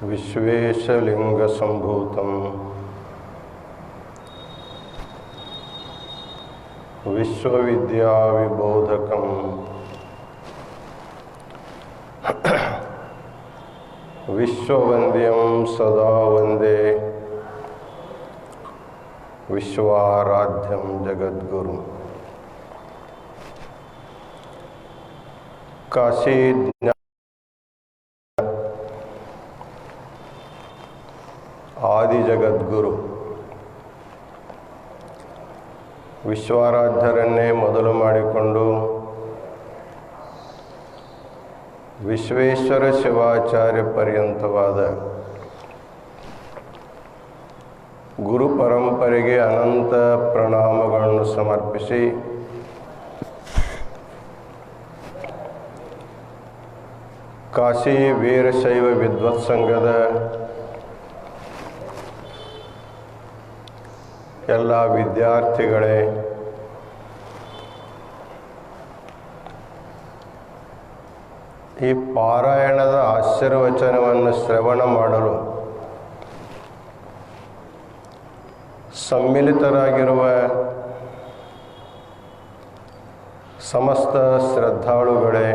विश्वेशलिंगसंभूतं विश्वविद्याविबोधकं विश्ववन्द्यं सदा वन्दे विश्वाराध्यं जगद्गुरुं। काशी आदि जगद्गुरु ವಿಶ್ವಾರಾಧ್ಯರನ್ನೇ ಮೊದಲು ಮಾಡಿಕೊಂಡು ವಿಶ್ವೇಶ್ವರ ಶಿವಾಚಾರ್ಯ ಪರ್ಯಂತವಾದ ಗುರು ಪರಂಪರೆಗೆ ಅನಂತ ಪ್ರಣಾಮಗಳನ್ನು ಸಮರ್ಪಿಸಿ ಕಾಶಿ ವೀರಶೈವ ವಿದ್ವತ್ ಸಂಘದ ಎಲ್ಲ ವಿದ್ಯಾರ್ಥಿಗಳೇ, ಈ ಪಾರಾಯಣದ ಆಶೀರ್ವಚನವನ್ನು ಶ್ರವಣ ಮಾಡಲು ಸಮ್ಮಿಲಿತರಾಗಿರುವ ಸಮಸ್ತ ಶ್ರದ್ಧಾಳುಗಳೇ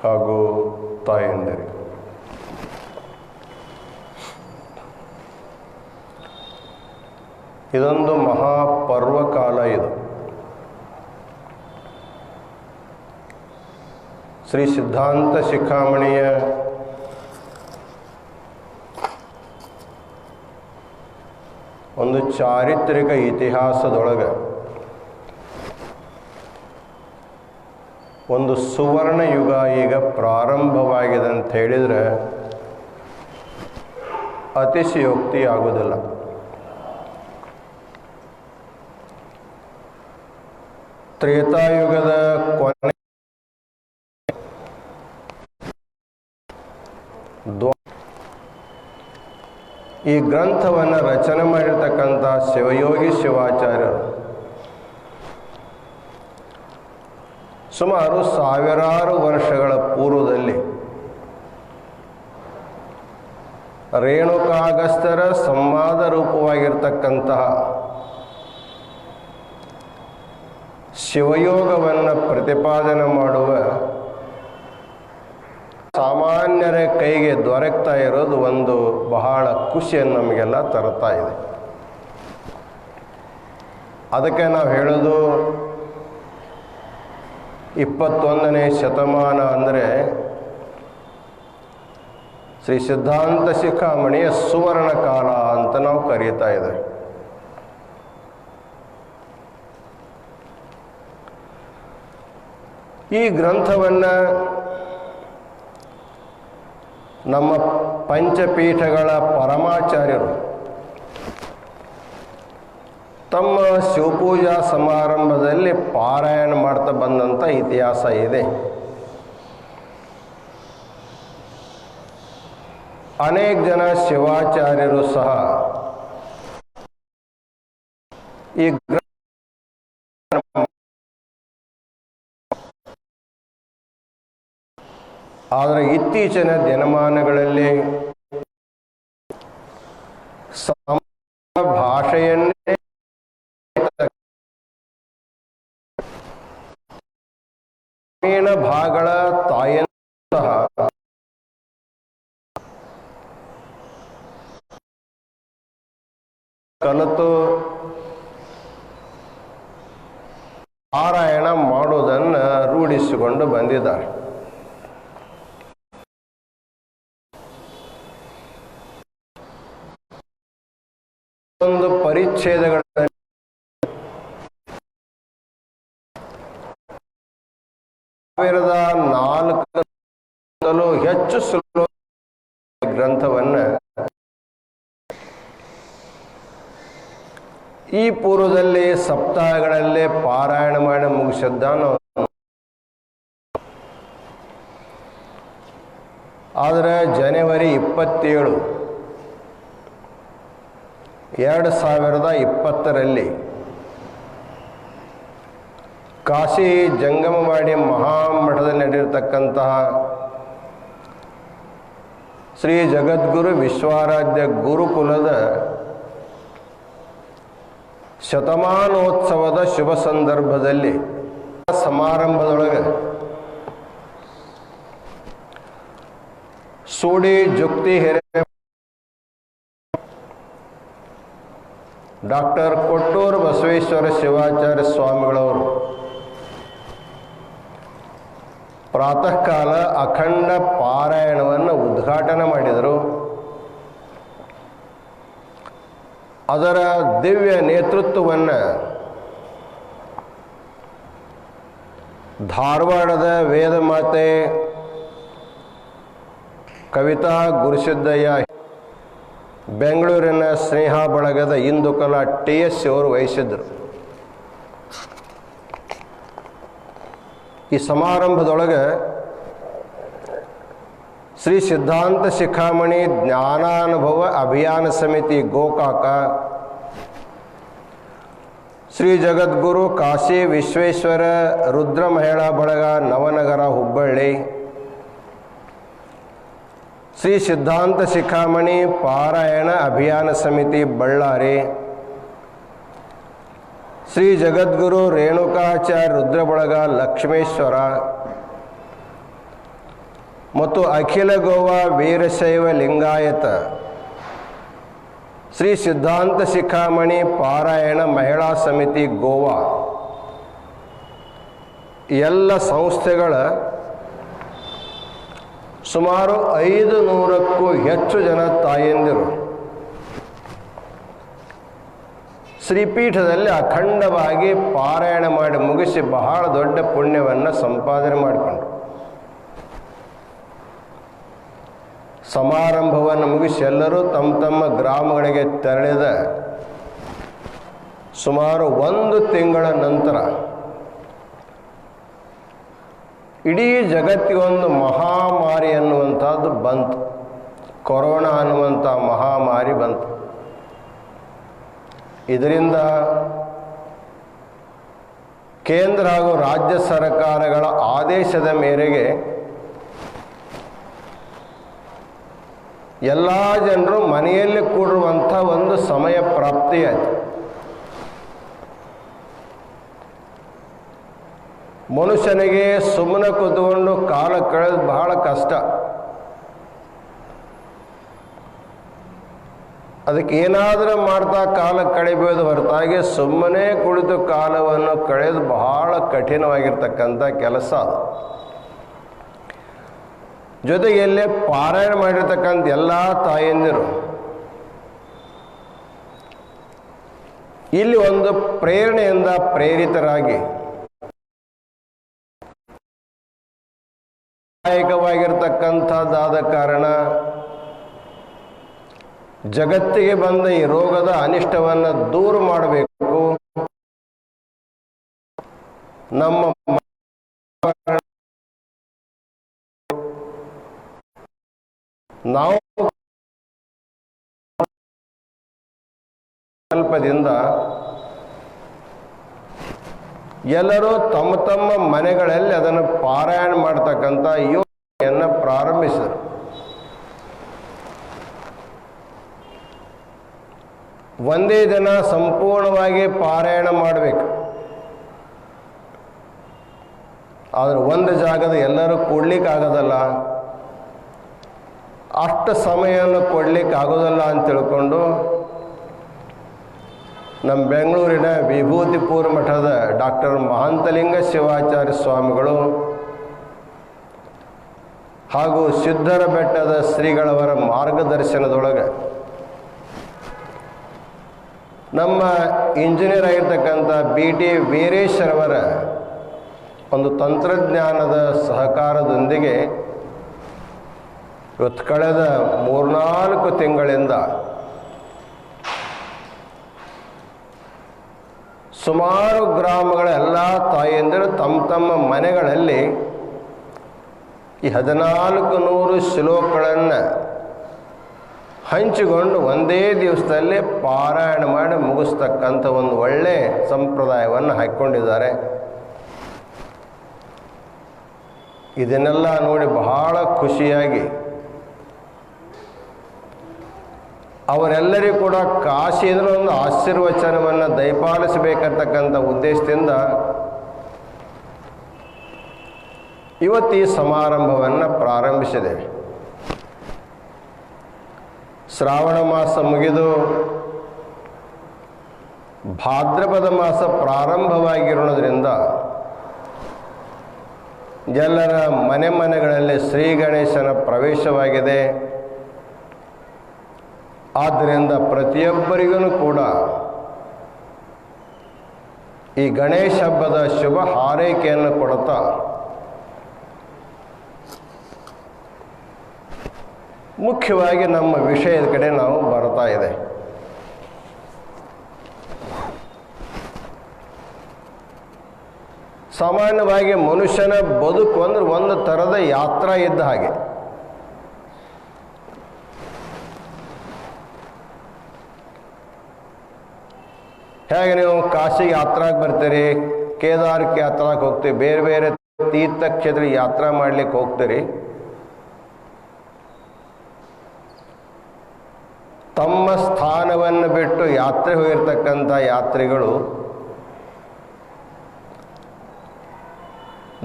ಹಾಗೂ ತಾಯಂದಿರಿ, ಇದೊಂದು ಮಹಾಪರ್ವಕಾಲ. ಇದು ಶ್ರೀ ಸಿದ್ಧಾಂತ ಶಿಖಾಮಣಿಯ ಒಂದು ಚಾರಿತ್ರಿಕ ಇತಿಹಾಸದೊಳಗೆ ಒಂದು ಸುವರ್ಣ ಯುಗ ಈಗ ಪ್ರಾರಂಭವಾಗಿದೆ ಅಂತ ಹೇಳಿದರೆ ಅತಿಶಯೋಕ್ತಿ ಆಗುವುದಿಲ್ಲ. ತ್ರೇತಾಯುಗದ ಕೊನೆ ಈ ಗ್ರಂಥವನ್ನು ರಚನೆ ಮಾಡಿರ್ತಕ್ಕಂಥ ಶಿವಯೋಗಿ ಶಿವಾಚಾರ್ಯರು ಸುಮಾರು ಸಾವಿರಾರು ವರ್ಷಗಳ ಪೂರ್ವದಲ್ಲಿ ರೇಣುಕಾಗಸ್ತ್ಯರ ಸಂವಾದ ರೂಪವಾಗಿರ್ತಕ್ಕಂತಹ ಶಿವಯೋಗವನ್ನು ಪ್ರತಿಪಾದನೆ ಮಾಡುವ ಸಾಮಾನ್ಯರ ಕೈಗೆ ದೊರಕ್ತಾ ಇರೋದು ಒಂದು ಬಹಳ ಖುಷಿಯನ್ನು ನಮಗೆಲ್ಲ ತರ್ತಾ ಇದೆ. ಅದಕ್ಕೆ ನಾವು ಹೇಳೋದು 21ನೇ ಶತಮಾನ ಅಂದರೆ ಶ್ರೀ ಸಿದ್ಧಾಂತ ಶಿಖಾಮಣಿಯ ಸುವರ್ಣ ಕಾಲ ಅಂತ ನಾವು ಕರೀತಾ ಇದ್ದೇವೆ. ಈ ಗ್ರಂಥವನ್ನು ನಮ್ಮ ಪಂಚಪೀಠಗಳ ಪರಮಾಚಾರ್ಯರು ತಮ್ಮ ಶಿವಪೂಜಾ ಸಮಾರಂಭದಲ್ಲಿ ಪಾರಾಯಣ ಮಾಡ್ತಾ ಬಂದಂಥ ಇತಿಹಾಸ ಇದೆ. ಅನೇಕ ಜನ ಶಿವಾಚಾರ್ಯರು ಸಹ ಈ ಆದರೆ ಇತ್ತೀಚಿನ ದಿನಮಾನಗಳಲ್ಲಿ ಭಾಷೆಯನ್ನೇ ಗ್ರಾಮೀಣ ಭಾಗಗಳ ತಾಯಂತಹ ಕಲಿತು ಪಾರಾಯಣ ಮಾಡುವುದನ್ನು ರೂಢಿಸಿಕೊಂಡು ಬಂದಿದ್ದಾರೆ. ಒಂದು ಪರಿಚ್ಛೇದಗಳಲ್ಲಿ 1004 ಹೆಚ್ಚು ಶ್ಲೋಕ ಗ್ರಂಥವನ್ನು ಈ ಪೂರ್ವದಲ್ಲಿ ಸಪ್ತಾಹಗಳಲ್ಲೇ ಪಾರಾಯಣ ಮಾಡಿ ಮುಗಿಸಿದ್ದಾನು. ಆದರೆ ಜನವರಿ 27, 2020ರಲ್ಲಿ ಕಾಶಿ ಜಂಗಮವಾಡಿ ಮಹಾಮಠದಲ್ಲಿ ನಡೆದಿರತಕ್ಕಂತಹ ಶ್ರೀ ಜಗದ್ಗುರು ವಿಶ್ವಾರಾಧ್ಯ ಗುರುಕುಲದ ಶತಮಾನೋತ್ಸವದ ಶುಭ ಸಂದರ್ಭದಲ್ಲಿ ಸಮಾರಂಭದೊಳಗೆ ಸೂಡಿ ಜುಕ್ತಿ ಹಿರೇ ಡಾಕ್ಟರ್ ಕೊಟ್ಟೂರು ಬಸವೇಶ್ವರ ಶಿವಾಚಾರ್ಯ ಸ್ವಾಮಿಗಳವರು ಪ್ರಾತಃ ಕಾಲ ಅಖಂಡ ಪಾರಾಯಣವನ್ನು ಉದ್ಘಾಟನೆ ಮಾಡಿದರು. ಅದರ ದಿವ್ಯ ನೇತೃತ್ವವನ್ನು ಧಾರವಾಡದ ವೇದಮಾತೆ ಕವಿತಾ ಗುರುಸಿದ್ದಯ್ಯ, ಬೆಂಗಳೂರಿನ ಸ್ನೇಹ ಬಳಗದ ಇಂದುಕಲಾ TS ಅವರು ವಹಿಸಿದ್ದರು. ಈ ಸಮಾರಂಭದೊಳಗೆ ಶ್ರೀ ಸಿದ್ಧಾಂತ ಶಿಖಾಮಣಿ ಜ್ಞಾನಾನುಭವ ಅಭಿಯಾನ ಸಮಿತಿ ಗೋಕಾಕ, ಶ್ರೀ ಜಗದ್ಗುರು ಕಾಶಿ ವಿಶ್ವೇಶ್ವರ ರುದ್ರ ಮಹಿಳಾ ಬಳಗ ನವನಗರ ಹುಬ್ಬಳ್ಳಿ, ಶ್ರೀ ಸಿದ್ಧಾಂತ ಶಿಖಾಮಣಿ ಪಾರಾಯಣ ಅಭಿಯಾನ ಸಮಿತಿ ಬಳ್ಳಾರಿ, ಶ್ರೀ ಜಗದ್ಗುರು ರೇಣುಕಾಚಾರ್ಯ ರುದ್ರ ಬಳಗ ಲಕ್ಷ್ಮೇಶ್ವರ ಮತ್ತು ಅಖಿಲ ಗೋವಾ ವೀರಶೈವ ಲಿಂಗಾಯತ ಶ್ರೀ ಸಿದ್ಧಾಂತ ಶಿಖಾಮಣಿ ಪಾರಾಯಣ ಮಹಿಳಾ ಸಮಿತಿ ಗೋವಾ ಎಲ್ಲ ಸಂಸ್ಥೆಗಳ ಸುಮಾರು 500ಕ್ಕೂ ಹೆಚ್ಚು ಜನ ತಾಯಂದಿರು ಶ್ರೀಪೀಠದಲ್ಲಿ ಅಖಂಡವಾಗಿ ಪಾರಾಯಣ ಮಾಡಿ ಮುಗಿಸಿ ಬಹಳ ದೊಡ್ಡ ಪುಣ್ಯವನ್ನು ಸಂಪಾದನೆ ಮಾಡಿಕೊಂಡರು. ಸಮಾರಂಭವನ್ನು ಮುಗಿಸಿ ಎಲ್ಲರೂ ತಮ್ಮ ತಮ್ಮ ಗ್ರಾಮಗಳಿಗೆ ತೆರಳಿದ ಸುಮಾರು 1 ತಿಂಗಳ ನಂತರ ಇಡೀ ಜಗತ್ತಿಗೊಂದು ಮಹಾಮಾರಿ ಅನ್ನುವಂಥದ್ದು ಬಂತು. ಕೊರೋನಾ ಅನ್ನುವಂಥ ಮಹಾಮಾರಿ ಬಂತು. ಇದರಿಂದ ಕೇಂದ್ರ ಹಾಗೂ ರಾಜ್ಯ ಸರ್ಕಾರಗಳ ಆದೇಶದ ಮೇರೆಗೆ ಎಲ್ಲ ಜನರು ಮನೆಯಲ್ಲಿ ಕೂಡುವಂಥ ಒಂದು ಸಮಯ ಪ್ರಾಪ್ತಿಯಾಯಿತು. ಮನುಷ್ಯನಿಗೆ ಸುಮ್ಮನೆ ಕೂತ್ಕೊಂಡು ಕಾಲ ಕಳೆದು ಬಹಳ ಕಷ್ಟ. ಅದಕ್ಕೆ ಏನಾದರೂ ಮಾಡ್ತಾ ಕಾಲ ಕಳೆಯಬಹುದು ಹೊರತಾಗಿ ಸುಮ್ಮನೆ ಕುಳಿತು ಕಾಲವನ್ನು ಕಳೆದು ಬಹಳ ಕಠಿಣವಾಗಿರ್ತಕ್ಕಂಥ ಕೆಲಸ ಅದು. ಜೊತೆಗೆ ಎಲ್ಲೇ ಪಾರಾಯಣ ಮಾಡಿರ್ತಕ್ಕಂಥ ಎಲ್ಲ ತಾಯಂದಿರು ಇಲ್ಲಿ ಒಂದು ಪ್ರೇರಣೆಯಿಂದ ಪ್ರೇರಿತರಾಗಿ ದಾಯಕವಾಗಿರ್ತಕ್ಕಂಥದ್ದಾದ ಕಾರಣ ಜಗತ್ತಿಗೆ ಬಂದ ಈ ರೋಗದ ಅನಿಷ್ಟವನ್ನು ದೂರ ಮಾಡಬೇಕು. ನಮ್ಮ ನಾವು ಸಂಕಲ್ಪದಿಂದ ಎಲ್ಲರೂ ತಮ್ಮ ತಮ್ಮ ಮನೆಗಳಲ್ಲಿ ಅದನ್ನು ಪಾರಾಯಣ ಮಾಡತಕ್ಕಂಥ ಯೋಜನೆಯನ್ನು ಪ್ರಾರಂಭಿಸಿದರು. ಒಂದೇ ದಿನ ಸಂಪೂರ್ಣವಾಗಿ ಪಾರಾಯಣ ಮಾಡಬೇಕು. ಆದರೆ ಒಂದು ಜಾಗದ ಎಲ್ಲರೂ ಕೊಡ್ಲಿಕ್ಕಾಗೋದಲ್ಲ, ಅಷ್ಟು ಸಮಯವನ್ನು ಕೊಡ್ಲಿಕ್ಕಾಗೋದಲ್ಲ ಅಂತ ತಿಳ್ಕೊಂಡು ನಮ್ಮ ಬೆಂಗಳೂರಿನ ವಿಭೂತಿಪುರ ಮಠದ ಡಾಕ್ಟರ್ ಮಹಾಂತಲಿಂಗ ಶಿವಾಚಾರ್ಯ ಸ್ವಾಮಿಗಳು ಹಾಗೂ ಸಿದ್ಧರ ಬೆಟ್ಟದ ಶ್ರೀಗಳವರ ಮಾರ್ಗದರ್ಶನದೊಳಗೆ ನಮ್ಮ ಇಂಜಿನಿಯರ್ ಆಗಿರ್ತಕ್ಕಂಥ BT ವೀರೇಶ್ವರವರ ಒಂದು ತಂತ್ರಜ್ಞಾನದ ಸಹಕಾರದೊಂದಿಗೆ ಇವತ್ತು ಕಳೆದ 3-4 ತಿಂಗಳಿಂದ ಸುಮಾರು ಗ್ರಾಮಗಳ ಎಲ್ಲ ತಾಯಂದಿರು ತಮ್ಮ ತಮ್ಮ ಮನೆಗಳಲ್ಲಿ ಈ 1400 ಶ್ಲೋಕಗಳನ್ನು ಹಂಚಿಕೊಂಡು ಒಂದೇ ದಿವಸದಲ್ಲಿ ಪಾರಾಯಣ ಮಾಡಿ ಮುಗಿಸ್ತಕ್ಕಂಥ ಒಂದು ಒಳ್ಳೆಯ ಸಂಪ್ರದಾಯವನ್ನು ಹಾಕಿಕೊಂಡಿದ್ದಾರೆ. ಇದನ್ನೆಲ್ಲ ನೋಡಿ ಬಹಳ ಖುಷಿಯಾಗಿ ಅವರೆಲ್ಲರಿಗೂ ಕೂಡ ಕಾಶಿಯಿಂದ ಒಂದು ಆಶೀರ್ವಚನವನ್ನು ದಯಪಾಲಿಸಬೇಕಂತಕ್ಕಂಥ ಉದ್ದೇಶದಿಂದ ಇವತ್ತು ಈ ಸಮಾರಂಭವನ್ನು ಪ್ರಾರಂಭಿಸಿದ್ದೇವೆ. ಶ್ರಾವಣ ಮಾಸ ಮುಗಿದು ಭಾದ್ರಪದ ಮಾಸ ಪ್ರಾರಂಭವಾಗಿರೋದ್ರಿಂದ ಎಲ್ಲರ ಮನೆಗಳಲ್ಲಿ ಶ್ರೀ ಗಣೇಶನ ಪ್ರವೇಶವಾಗಿದೆ. ಆದ್ದರಿಂದ ಪ್ರತಿಯೊಬ್ಬರಿಗೂ ಕೂಡ ಈ ಗಣೇಶ ಹಬ್ಬದ ಶುಭ ಹಾರೈಕೆಯನ್ನು ಕೊಡುತ್ತಾ ಮುಖ್ಯವಾಗಿ ನಮ್ಮ ವಿಷಯದ ಕಡೆ ನಾವು ಬರ್ತಾ ಇದೆ. ಸಾಮಾನ್ಯವಾಗಿ ಮನುಷ್ಯನ ಬದುಕು ಅಂದ್ರೆ ಒಂದು ಥರದ ಯಾತ್ರಾ ಇದ್ದ ಹಾಗೆ. ಹೇಗೆ ನೀವು ಕಾಶಿಗೆ ಯಾತ್ರಾಗೆ ಬರ್ತೀರಿ, ಕೇದಾರಕ್ಕೆ ಯಾತ್ರಾಕ್ಕೆ ಹೋಗ್ತೀರಿ, ಬೇರೆ ಬೇರೆ ತೀರ್ಥಕ್ಷೇತ್ರ ಯಾತ್ರಾ ಮಾಡ್ಲಿಕ್ಕೆ ಹೋಗ್ತೀರಿ. ತಮ್ಮ ಸ್ಥಾನವನ್ನು ಬಿಟ್ಟು ಯಾತ್ರೆ ಹೋಗಿರ್ತಕ್ಕಂಥ ಯಾತ್ರಿಗಳು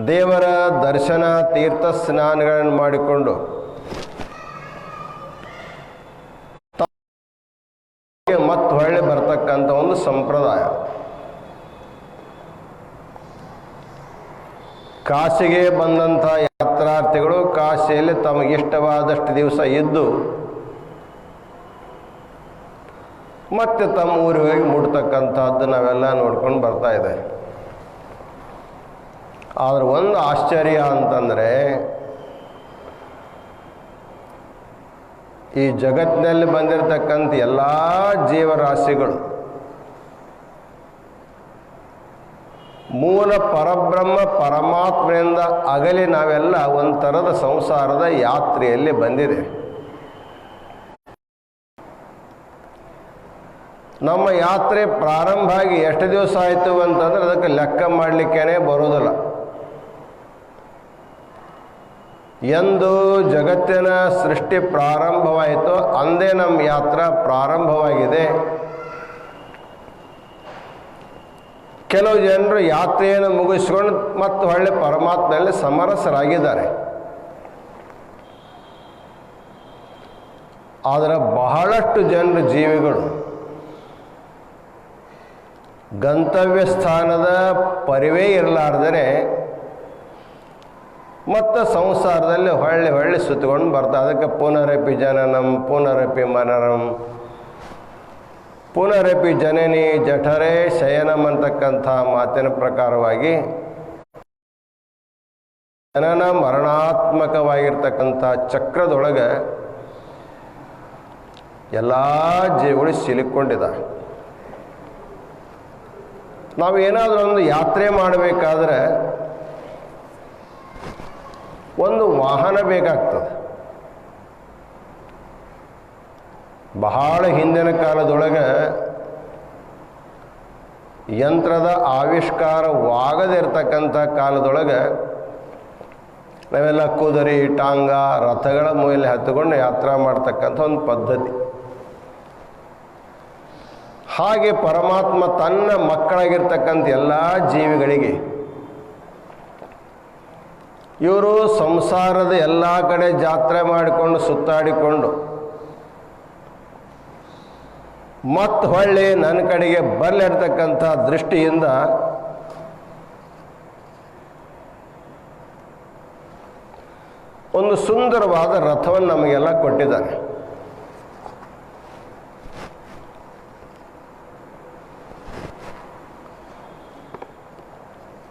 ದೇವರ ದರ್ಶನ ತೀರ್ಥ ಸ್ನಾನಗಳನ್ನು ಮಾಡಿಕೊಂಡು ಮತ್ತೆ ಹೊಳ್ಳಿ ಬರ್ತಕ್ಕಂಥ ಒಂದು ಸಂಪ್ರದಾಯ. ಕಾಶಿಗೆ ಬಂದಂಥ ಯಾತ್ರಾರ್ಥಿಗಳು ಕಾಶಿಯಲ್ಲಿ ತಮಗಿಷ್ಟವಾದಷ್ಟು ದಿವಸ ಇದ್ದು ಮತ್ತೆ ತಮ್ಮ ಊರಿಗೆ ಹೋಗಿ ಮುಟ್ತಕ್ಕಂಥದ್ದು ನಾವೆಲ್ಲ ನೋಡ್ಕೊಂಡು ಬರ್ತಾ ಇದೆ. ಆದರೆ ಒಂದು ಆಶ್ಚರ್ಯ ಅಂತಂದರೆ ಈ ಜಗತ್ತಿನಲ್ಲಿ ಬಂದಿರತಕ್ಕಂಥ ಎಲ್ಲ ಜೀವರಾಶಿಗಳು ಮೂಲ ಪರಬ್ರಹ್ಮ ಪರಮಾತ್ಮೆಯಿಂದ ಅಗಲಿ ನಾವೆಲ್ಲ ಒಂದು ಥರದ ಸಂಸಾರದ ಯಾತ್ರೆಯಲ್ಲಿ ಬಂದಿದೆ. ನಮ್ಮ ಯಾತ್ರೆ ಪ್ರಾರಂಭ ಆಗಿ ಎಷ್ಟು ದಿವಸ ಆಯಿತು ಅಂತಂದ್ರೆ ಅದಕ್ಕೆ ಲೆಕ್ಕ ಮಾಡಲಿಕ್ಕೇ ಬರೋದಿಲ್ಲ. ಎಂದು ಜಗತ್ತಿನ ಸೃಷ್ಟಿ ಪ್ರಾರಂಭವಾಯಿತು ಅಂದೇ ನಮ್ಮ ಯಾತ್ರಾ ಪ್ರಾರಂಭವಾಗಿದೆ. ಕೆಲವು ಜನರು ಯಾತ್ರೆಯನ್ನು ಮುಗಿಸ್ಕೊಂಡು ಮತ್ತು ಹೊಳ್ಳಿ ಪರಮಾತ್ಮೆಯಲ್ಲಿ ಸಮರಸರಾಗಿದ್ದಾರೆ. ಆದರೆ ಬಹಳಷ್ಟು ಜನರು ಜೀವಿಗಳು ಗಂತವ್ಯ ಸ್ಥಾನದ ಪರಿವೇ ಇರಲಾರ್ದರೆ ಮತ್ತು ಸಂಸಾರದಲ್ಲಿ ಹೊಳ್ಳಿ ಸುತ್ತಕೊಂಡು ಬರ್ತಾರೆ. ಅದಕ್ಕೆ ಪುನರಪಿ ಜನನಂ ಪುನರಪಿ ಮನನಂ ಪುನರಪಿ ಜನನಿ ಜಠರೇ ಶಯನಂ ಅಂತಕ್ಕಂಥ ಮಾತಿನ ಪ್ರಕಾರವಾಗಿ ಜನನ ಮರಣಾತ್ಮಕವಾಗಿರ್ತಕ್ಕಂಥ ಚಕ್ರದೊಳಗೆ ಎಲ್ಲ ಜೀವಗಳು ಸಿಲುಕೊಂಡಿದ್ದಾವೆ. ನಾವು ಏನಾದರೂ ಒಂದು ಯಾತ್ರೆ ಮಾಡಬೇಕಾದ್ರೆ ಒಂದು ವಾಹನ ಬೇಕಾಗ್ತದೆ. ಬಹಳ ಹಿಂದಿನ ಕಾಲದೊಳಗೆ ಯಂತ್ರದ ಆವಿಷ್ಕಾರವಾಗದಿರ್ತಕ್ಕಂಥ ಕಾಲದೊಳಗೆ ನಾವೆಲ್ಲ ಕುದುರೆ ಟಾಂಗ ರಥಗಳ ಮೇಲೆ ಹತ್ತುಕೊಂಡು ಯಾತ್ರಾ ಮಾಡ್ತಕ್ಕಂಥ ಒಂದು ಪದ್ಧತಿ. ಹಾಗೆ ಪರಮಾತ್ಮ ತನ್ನ ಮಕ್ಕಳಾಗಿರ್ತಕ್ಕಂಥ ಎಲ್ಲ ಜೀವಿಗಳಿಗೆ ಇವರು ಸಂಸಾರದ ಎಲ್ಲ ಕಡೆ ಜಾತ್ರೆ ಮಾಡಿಕೊಂಡು ಸುತ್ತಾಡಿಕೊಂಡು ಮತ್ತು ಹೊಳ್ಳಿ ನನ್ನ ಕಡೆಗೆ ಬರಲಿರ್ತಕ್ಕಂಥ ದೃಷ್ಟಿಯಿಂದ ಒಂದು ಸುಂದರವಾದ ರಥವನ್ನು ನಮಗೆಲ್ಲ ಕೊಟ್ಟಿದ್ದಾನೆ.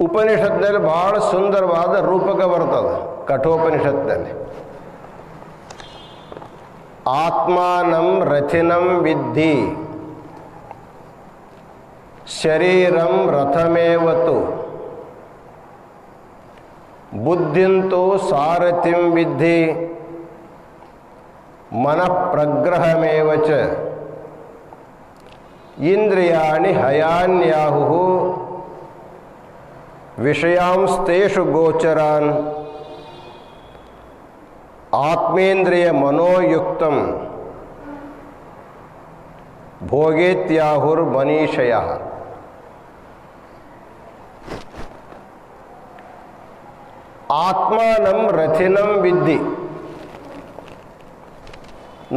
ಉಪನಿಷತ್ನಲ್ಲಿ ಬಹಳ ಸುಂದರವಾದ ರೂಪಕ ಬರ್ತದೆ. ಕಠೋಪನಿಷತ್ನಲ್ಲಿ ಆತ್ಮಾನಂ ರಥಿನಂ ವಿದ್ಧಿ ಶರೀರಂ ರಥಮೇವತು ಬುದ್ಧಿಂತೂ ಸಾರಥಿಂ ವಿದ್ಧಿ ಮನಃಪ್ರಗ್ರಹಮೇವ ಚ ಇಂದ್ರಿಯಾಣಿ ಹಯಾನ್ಯಾಹು ವಿಷಯಾಂಸ್ತೇಷು ಗೋಚರಾನ್ ಆತ್ಮೇಂದ್ರಿಯ ಮನೋಯುಕ್ತಂ ಭೋಗೇತ್ಯಾಹುರ್ ಮನೀಷಯ. ಆತ್ಮಾನಂ ರಥಿನಂ ವಿದ್ಧಿ.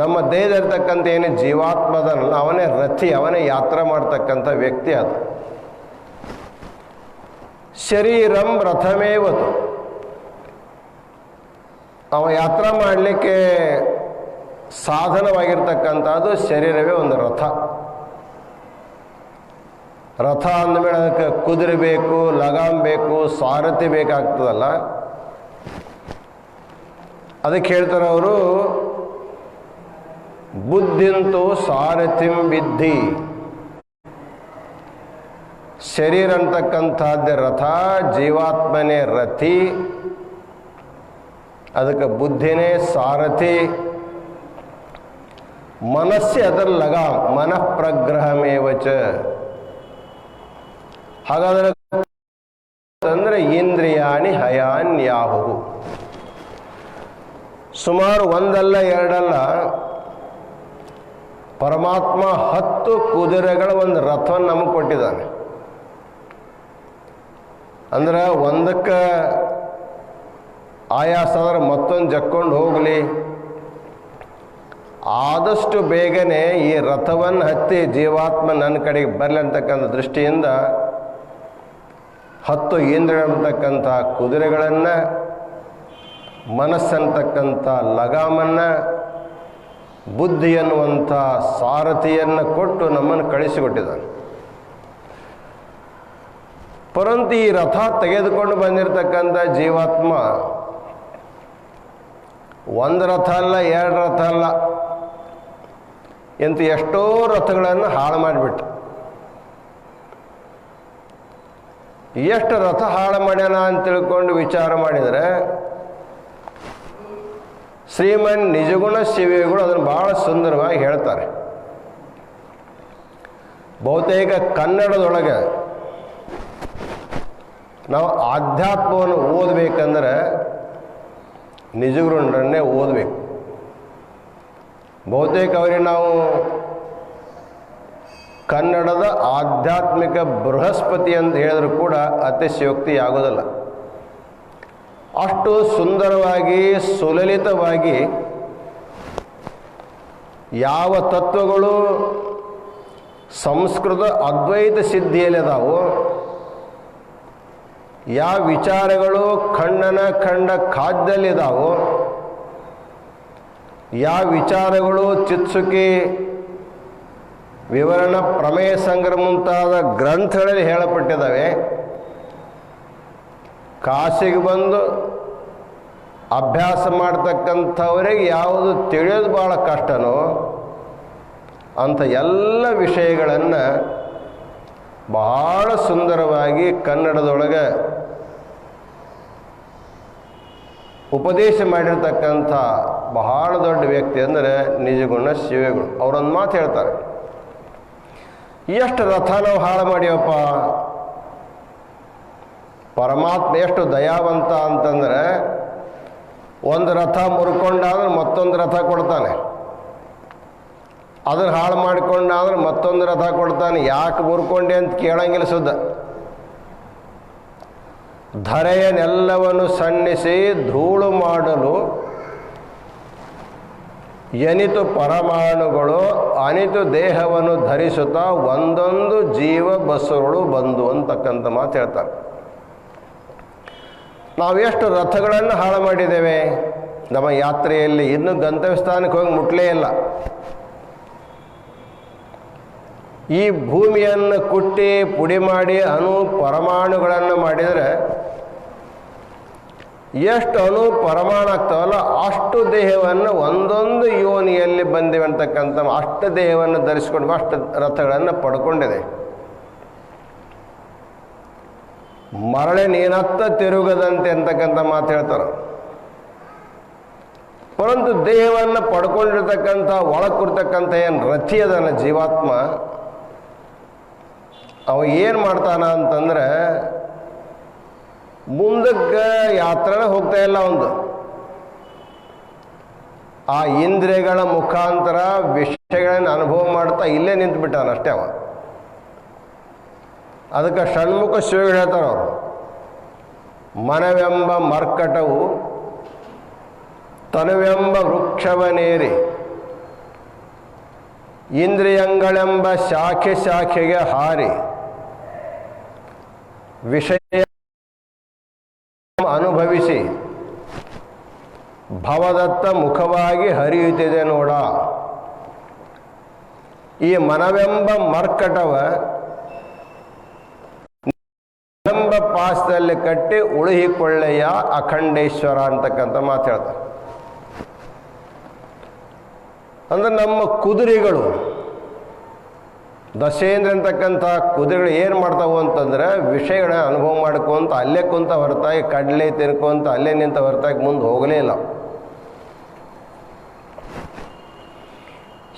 ನಮ್ಮ ದೇಹದಲ್ಲಿರ್ತಕ್ಕಂಥ ಏನು ಜೀವಾತ್ಮದನಲ್ಲ, ಅವನೇ ರಥಿ, ಅವನೇ ಯಾತ್ರೆ ಮಾಡ್ತಕ್ಕಂಥ ವ್ಯಕ್ತಿ ಅದು. ಶರೀರಂ ರಥಮೇವತು. ಅವ ಯಾತ್ರೆ ಮಾಡಲಿಕ್ಕೆ ಸಾಧನವಾಗಿರ್ತಕ್ಕಂಥದ್ದು ಶರೀರವೇ ಒಂದು ರಥ. ರಥ ಅಂದಮೇಲೆ ಅದಕ್ಕೆ ಕುದುರೆ ಬೇಕು, ಲಗಾಮ್ ಬೇಕು, ಸಾರಥಿ ಬೇಕಾಗ್ತದಲ್ಲ. ಅದಕ್ಕೆ ಹೇಳ್ತಾರೆ ಅವರು, ಬುದ್ಧಿಂತು ಸಾರಥಿಂ ವಿದ್ಧಿ. ಶರೀರ ಅಂತಕ್ಕಂಥದ್ದೇ ರಥ, ಜೀವಾತ್ಮನೇ ರಥಿ, ಅದಕ್ಕೆ ಬುದ್ಧಿನೇ ಸಾರಥಿ, ಮನಸ್ಸೇ ಅದರ ಲಗಾಮ್, ಮನಃ ಪ್ರಗ್ರಹಮೇವಚ. ಹಾಗಾದರೆ ಅಂದರೆ ಇಂದ್ರಿಯಾಣಿ ಹಯಾನ್ಯಾಹು. ಸುಮಾರು ಒಂದಲ್ಲ ಎರಡಲ್ಲ, ಪರಮಾತ್ಮ 10 ಕುದುರೆಗಳ ಒಂದು ರಥವನ್ನು ನಮಗೆ ಕೊಟ್ಟಿದ್ದಾನೆ. ಅಂದ್ರೆ ಒಂದಕ್ಕೆ ಆಯಾಸ ಆದರೆ ಮತ್ತೊಂದು ಜಕ್ಕೊಂಡು ಹೋಗಲಿ, ಆದಷ್ಟು ಬೇಗನೆ ಈ ರಥವನ್ನು ಹತ್ತಿ ಜೀವಾತ್ಮ ನನ್ನ ಕಡೆಗೆ ಬರಲಿ ಅಂತಕ್ಕಂಥ ದೃಷ್ಟಿಯಿಂದ 10 ಇಂದ್ರಿಯಗಳಂತಕ್ಕಂಥ ಕುದುರೆಗಳನ್ನು, ಮನಸ್ಸಂತಕ್ಕಂಥ ಲಗಾಮನ್ನು, ಬುದ್ಧಿ ಎನ್ನುವಂಥ ಸಾರಥಿಯನ್ನು ಕೊಟ್ಟು ನಮ್ಮನ್ನು ಕಳಿಸಿಕೊಟ್ಟಿದ್ದಾನೆ. ಪರಂತು ಈ ರಥ ತೆಗೆದುಕೊಂಡು ಬಂದಿರತಕ್ಕಂಥ ಜೀವಾತ್ಮ ಒಂದು ರಥ ಅಲ್ಲ, 2 ರಥ ಅಲ್ಲ, ಇಂಥ ಎಷ್ಟೋ ರಥಗಳನ್ನು ಹಾಳು ಮಾಡಿಬಿಟ್ಟು. ಎಷ್ಟು ರಥ ಹಾಳು ಮಾಡ್ಯಾನ ಅಂತ ತಿಳ್ಕೊಂಡು ವಿಚಾರ ಮಾಡಿದರೆ ಶ್ರೀಮನ್ ನಿಜಗುಣ ಶಿವಿಗಳು ಅದನ್ನು ಬಹಳ ಸುಂದರವಾಗಿ ಹೇಳ್ತಾರೆ. ಬಹುತೇಕ ಕನ್ನಡದೊಳಗೆ ನಾವು ಆಧ್ಯಾತ್ಮವನ್ನು ಓದಬೇಕಂದ್ರೆ ನಿಜಗುಣರನ್ನೇ ಓದಬೇಕು. ಬಹುತೇಕ ಅವರಿಗೆ ನಾವು ಕನ್ನಡದ ಆಧ್ಯಾತ್ಮಿಕ ಬೃಹಸ್ಪತಿ ಅಂತ ಹೇಳಿದ್ರು ಕೂಡ ಅತಿಶಯೋಕ್ತಿ ಆಗೋದಿಲ್ಲ. ಅಷ್ಟು ಸುಂದರವಾಗಿ ಸುಲಲಿತವಾಗಿ ಯಾವ ತತ್ವಗಳು ಸಂಸ್ಕೃತ ಅದ್ವೈತ ಸಿದ್ಧಿಯಲ್ಲಿದಾವೋ, ಯಾವ ವಿಚಾರಗಳು ಖಂಡ ಖಾದ್ಯಲ್ಲಿದ್ದಾವೋ, ಯಾವ ವಿಚಾರಗಳು ಚಿತ್ಸುಕಿ, ವಿವರಣ, ಪ್ರಮೇಯ ಸಂಗ್ರಹ ಮುಂತಾದ ಗ್ರಂಥಗಳಲ್ಲಿ ಹೇಳಪಟ್ಟಿದ್ದಾವೆ, ಕಾಶಿಗೆ ಬಂದು ಅಭ್ಯಾಸ ಮಾಡ್ತಕ್ಕಂಥವರಿಗೆ ಯಾವುದು ತಿಳಿಯೋದು ಭಾಳ ಕಷ್ಟನೋ ಅಂಥ ಎಲ್ಲ ವಿಷಯಗಳನ್ನು ಬಹಳ ಸುಂದರವಾಗಿ ಕನ್ನಡದೊಳಗೆ ಉಪದೇಶ ಮಾಡಿರ್ತಕ್ಕಂಥ ಬಹಳ ದೊಡ್ಡ ವ್ಯಕ್ತಿ ಅಂದರೆ ನಿಜಗುಣ ಶಿವಗಳು. ಅವರೊಂದು ಮಾತು ಹೇಳ್ತಾರೆ, ಎಷ್ಟು ರಥ ನಾವು ಹಾಳು ಮಾಡಿವಪ್ಪ. ಪರಮಾತ್ಮ ಎಷ್ಟು ದಯಾವಂತ ಅಂತಂದರೆ ಒಂದು ರಥ ಮುರ್ಕೊಂಡಾದ್ರೆ ಮತ್ತೊಂದು ರಥ ಕೊಡ್ತಾನೆ, ಅದನ್ನು ಹಾಳು ಮಾಡಿಕೊಂಡಾದ್ರೆ ಮತ್ತೊಂದು ರಥ ಕೊಡ್ತಾನೆ. ಯಾಕೆ ಮುರ್ಕೊಂಡೆ ಅಂತ ಕೇಳಂಗಿಲ್ಲ ಸುದ್ದ. ಧರೆಯನ್ನೆಲ್ಲವನ್ನು ಸಣ್ಣಿಸಿ ಧೂಳು ಮಾಡಲು ಎನಿತು ಪರಮಾಣುಗಳು ಅನಿತು ದೇಹವನ್ನು ಧರಿಸುತ್ತಾ ಒಂದೊಂದು ಜೀವ ಬಸ್ಸುಗಳು ಬಂದು ಅಂತಕ್ಕಂಥ ಮಾತು ಹೇಳ್ತಾರೆ. ನಾವೆಷ್ಟು ರಥಗಳನ್ನು ಹಾಳು ಮಾಡಿದ್ದೇವೆ ನಮ್ಮ ಯಾತ್ರೆಯಲ್ಲಿ. ಇನ್ನೂ ಗಂತವ್ಯ ಸ್ಥಾನಕ್ಕೆ ಹೋಗಿ ಮುಟ್ಲೇ ಇಲ್ಲ. ಈ ಭೂಮಿಯನ್ನು ಕುಟ್ಟಿ ಪುಡಿ ಮಾಡಿ ಪರಮಾಣುಗಳನ್ನು ಮಾಡಿದರೆ ಎಷ್ಟು ಪರಮಾಣು ಆಗ್ತಾವಲ್ಲ ಅಷ್ಟು ದೇಹವನ್ನು ಒಂದೊಂದು ಯೋನಿಯಲ್ಲಿ ಬಂದಿವೆ ಅಂತಕ್ಕಂಥ ಅಷ್ಟು ದೇಹವನ್ನು ಧರಿಸಿಕೊಂಡು ಅಷ್ಟು ರಥಗಳನ್ನು ಪಡ್ಕೊಂಡಿದೆ. ಮರಳೆ ನೀನತ್ತ ತಿರುಗದಂತೆ ಅಂತಕ್ಕಂಥ ಮಾತು ಹೇಳ್ತಾರೆ. ಪರಂತು ದೇಹವನ್ನು ಪಡ್ಕೊಂಡಿರ್ತಕ್ಕಂಥ ಒಳಗಿರ್ತಕ್ಕಂಥ ಏನು ರಥಿ ಅದನ್ನ ಜೀವಾತ್ಮ, ಅವ ಏನು ಮಾಡ್ತಾನ ಅಂತಂದ್ರೆ ಮುಂದಕ್ಕೆ ಯಾತ್ರೆನ ಹೋಗ್ತಾ ಇಲ್ಲ. ಒಂದು ಆ ಇಂದ್ರಿಯಗಳ ಮುಖಾಂತರ ವಿಷಯ ವಿಷಯಗಳನ್ನು ಅನುಭವ ಮಾಡ್ತಾ ಇಲ್ಲೇ ನಿಂತುಬಿಟ್ಟಾನ ಅಷ್ಟೇ ಅವ. ಅದಕ್ಕೆ ಷಣ್ಮುಖ ಶಿವಗಳು ಹೇಳ್ತಾರೆ ಅವರು, ಮನವೆಂಬ ಮರ್ಕಟವು ತನುವೆಂಬ ವೃಕ್ಷವನೇರಿ ಇಂದ್ರಿಯಗಳೆಂಬ ಶಾಖೆ ಶಾಖೆಗೆ ಹಾರಿ ವಿಷಯ ಅನುಭವಿಸಿ ಭವದತ್ತ ಮುಖವಾಗಿ ಹರಿಯುತ್ತಿದೆ ನೋಡ. ಈ ಮನವೆಂಬ ಮರ್ಕಟವ ಎಂಬ ಪಾಸದಲ್ಲಿ ಕಟ್ಟಿ ಉಳಿಹಿಕೊಳ್ಳೆಯ ಅಖಂಡೇಶ್ವರ ಅಂತಕ್ಕಂಥ ಮಾತು ಹೇಳ್ತಾರೆ. ಅಂದ್ರೆ ನಮ್ಮ ಕುದುರೆಗಳು, ದಶೇಂದ್ರ ಅಂತಕ್ಕಂಥ ಕುದುರೆಗಳು ಏನು ಮಾಡ್ತಾವು ಅಂತಂದ್ರೆ ವಿಷಯಗಳನ್ನ ಅನುಭವ ಮಾಡ್ಕೊಂತ ಅಲ್ಲೇ ಕುಂತ ಹೊರತಾಗಿ ಕಡಲೆ ತಿನ್ಕೊಂತ ಅಲ್ಲೇ ನಿಂತ ಹೊರತಾಗಿ ಮುಂದೆ ಹೋಗಲೇ ಇಲ್ಲ.